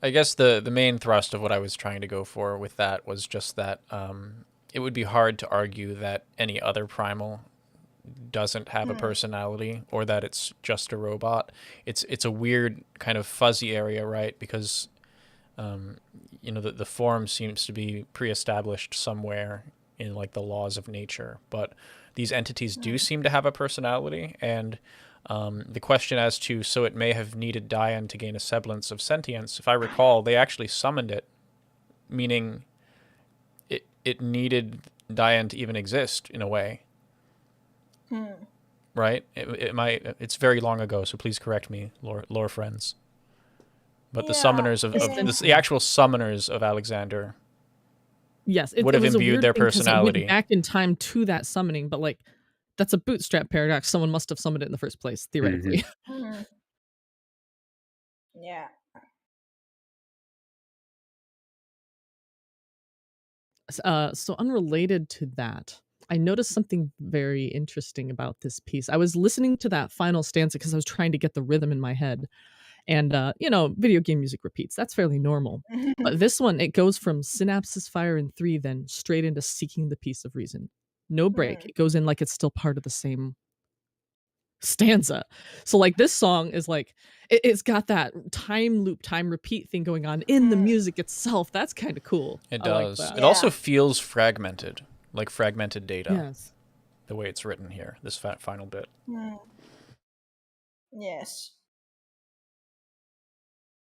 I guess the main thrust of what I was trying to go for with that was just that it would be hard to argue that any other primal doesn't have a personality or that it's just a robot. It's a weird kind of fuzzy area, right? Because the form seems to be pre-established somewhere in like the laws of nature, but these entities do seem to have a personality, and the question as to, so it may have needed Diane to gain a semblance of sentience. If I recall, they actually summoned it, meaning it needed Diane to even exist in a way. Right? It's very long ago, so please correct me, lore friends. But the summoners of the actual summoners of Alexander, yes, would have imbued their personality. It went back in time to that summoning, but like that's a bootstrap paradox. Someone must have summoned it in the first place, theoretically. Yeah. So unrelated to that, I noticed something very interesting about this piece. I was listening to that final stanza because I was trying to get the rhythm in my head. And, video game music repeats. That's fairly normal. But this one, it goes from synapses fire in 3, then straight into seeking the peace of reason. No break. It goes in like it's still part of the same stanza. So like this song is like, it's got that time loop, time repeat thing going on in the music itself. That's kind of cool. It does. It also feels fragmented, like fragmented data. Yes. The way it's written here, this final bit. Yes.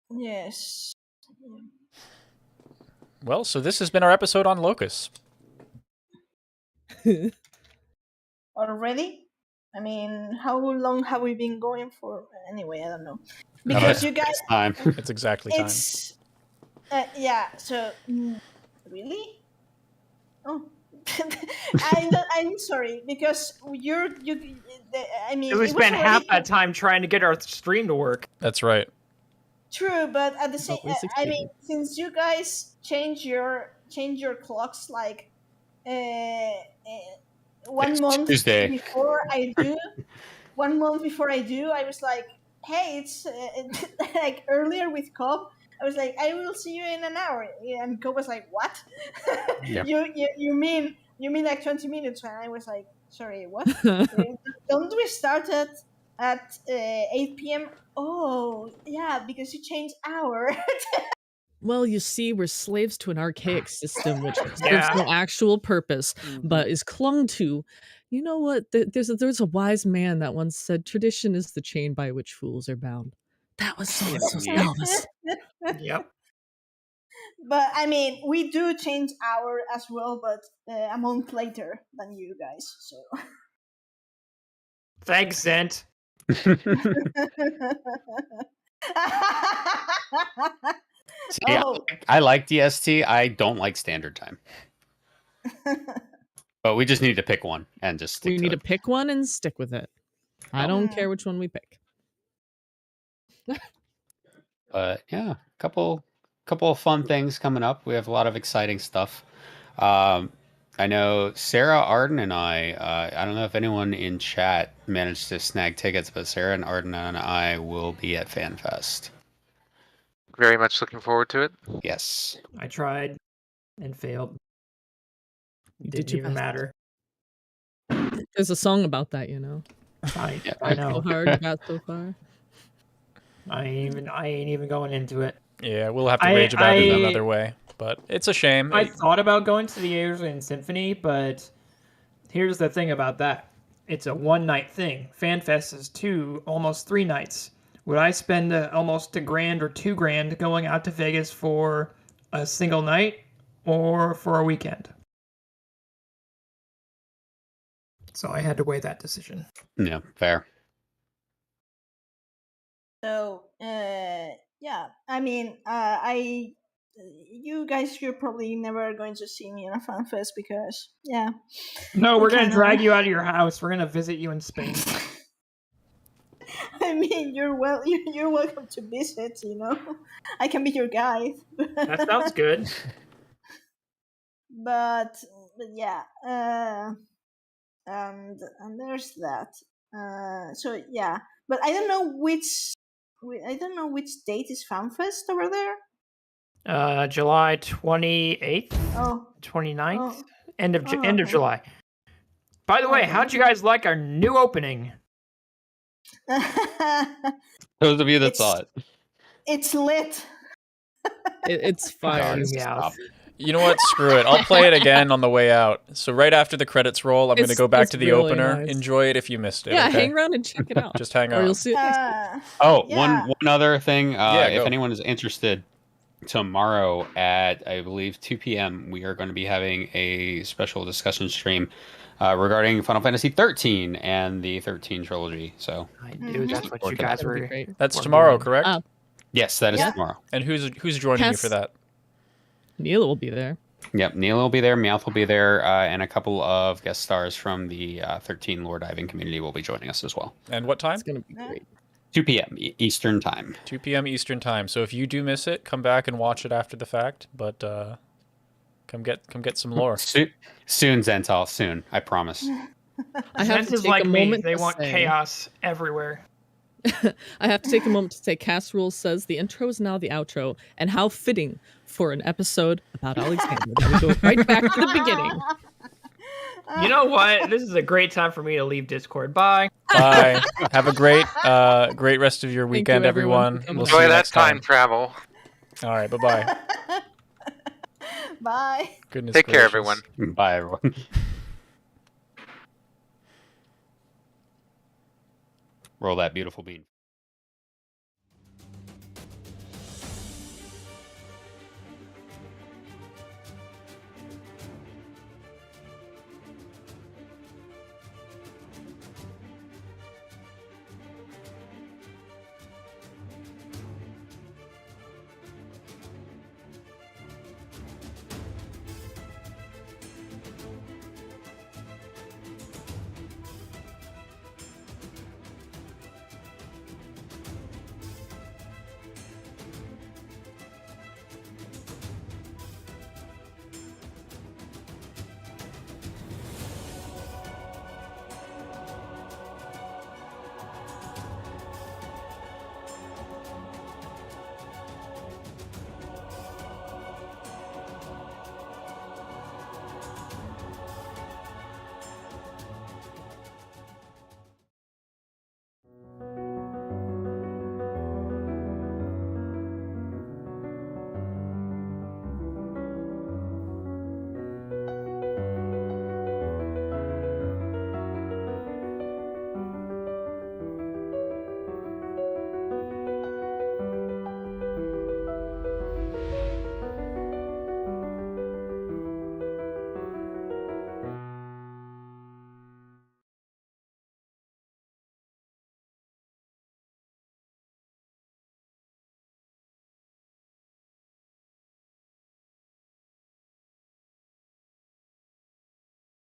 Yes. Well, so this has been our episode on Locus. Already? I mean, how long have we been going for? Anyway, I don't know. Because you guys... It's time. It's exactly time. Yeah, so... really? Oh. I'm sorry, because we spent half that time trying to get our stream to work. That's right. True, but at the same, Hopefully I mean, succeeded. since you guys change your clocks like uh, one It's month Tuesday. before I do, 1 month before I do, I was like, hey, it's like earlier with Cobb. I was like, I will see you in an hour, and Cobb was like, what? Yeah. You mean like 20 minutes? And I was like, sorry, what? Don't we start at 8 p.m.? Oh, yeah, because you changed hour. Well, you see, we're slaves to an archaic system which serves Yeah. no actual purpose, but is clung to. You know what? There's a wise man that once said, "Tradition is the chain by which fools are bound." That was so Indeed. Elvis. Yep. But I mean, we do change hour as well, but a month later than you guys. So. Thanks, Zent. See, Oh. I like DST. I don't like standard time. But we just need to pick one and just stick We to need it. to pick one and stick with it. I don't care which one we pick. But yeah, couple of fun things coming up. We have a lot of exciting stuff. I know Sarah, Arden, and I don't know if anyone in chat managed to snag tickets, but Sarah and Arden and I will be at FanFest. Very much looking forward to it. Yes. I tried and failed. You Didn't did your even best. matter. There's a song about that, you know. I So know. hard, got so far. I ain't even going into it. Yeah, we'll have to rage about it another way, but it's a shame. I thought about going to the Asian Symphony, but here's the thing about that. It's a one-night thing. FanFest is almost 3 nights. Would I spend almost $1,000 or $2,000 going out to Vegas for a single night or for a weekend? So I had to weigh that decision. Yeah, fair. So, yeah, I mean, you guys, you're probably never going to see me in a fan fest because, yeah. No, we're gonna kinda- drag you out of your house. We're gonna visit you in Spain. I mean, you're welcome to visit. You know, I can be your guide. That sounds good. But yeah, and there's that. So yeah, but I don't know which date is FanFest over there. July 28th, Oh, 29th, oh, end of okay. July. By the way, Okay. how'd you guys like our new opening? Those of you that saw it. It's lit. It's fire. You Meowth. You know what? Screw it. I'll play it again on the way out. So right after the credits roll, I'm going to go back It's to the really opener. nice. Enjoy it if you missed it. Yeah, okay? hang around and check it out. Just hang Or you'll out. see it next week. Yeah. one other thing. Yeah, if go. anyone is interested, tomorrow at, I believe, 2 p.m., we are going to be having a special discussion stream regarding Final Fantasy 13 and the 13 trilogy. So I knew that's what you guys That'd be were. great. That's were tomorrow, doing. correct? yes, that is Yeah. tomorrow. And who's joining you for Cass- that? Neil will be there. Yep, Neil will be there, Meowth will be there, and a couple of guest stars from the 13 lore diving community will be joining us as well. And what time? It's gonna be great. 2 p.m. Eastern time. 2 p.m. Eastern time. So if you do miss it, come back and watch it after the fact. But come get some lore. Soon, Zental, soon. I promise. I have Sense to is take like a me. moment They to want say, chaos everywhere. I have to take a moment to say Cast Rules says the intro is now the outro, and how fitting for an episode about Alexander that we go right back to the beginning. You know what? This is a great time for me to leave Discord. Bye. Bye. Have a great rest of your weekend, you, everyone, everyone. for coming. We'll see Enjoy you that next time travel. All right. Bye-bye. Bye. Goodness Take care, gracious. everyone. Bye, everyone. Roll that beautiful bean.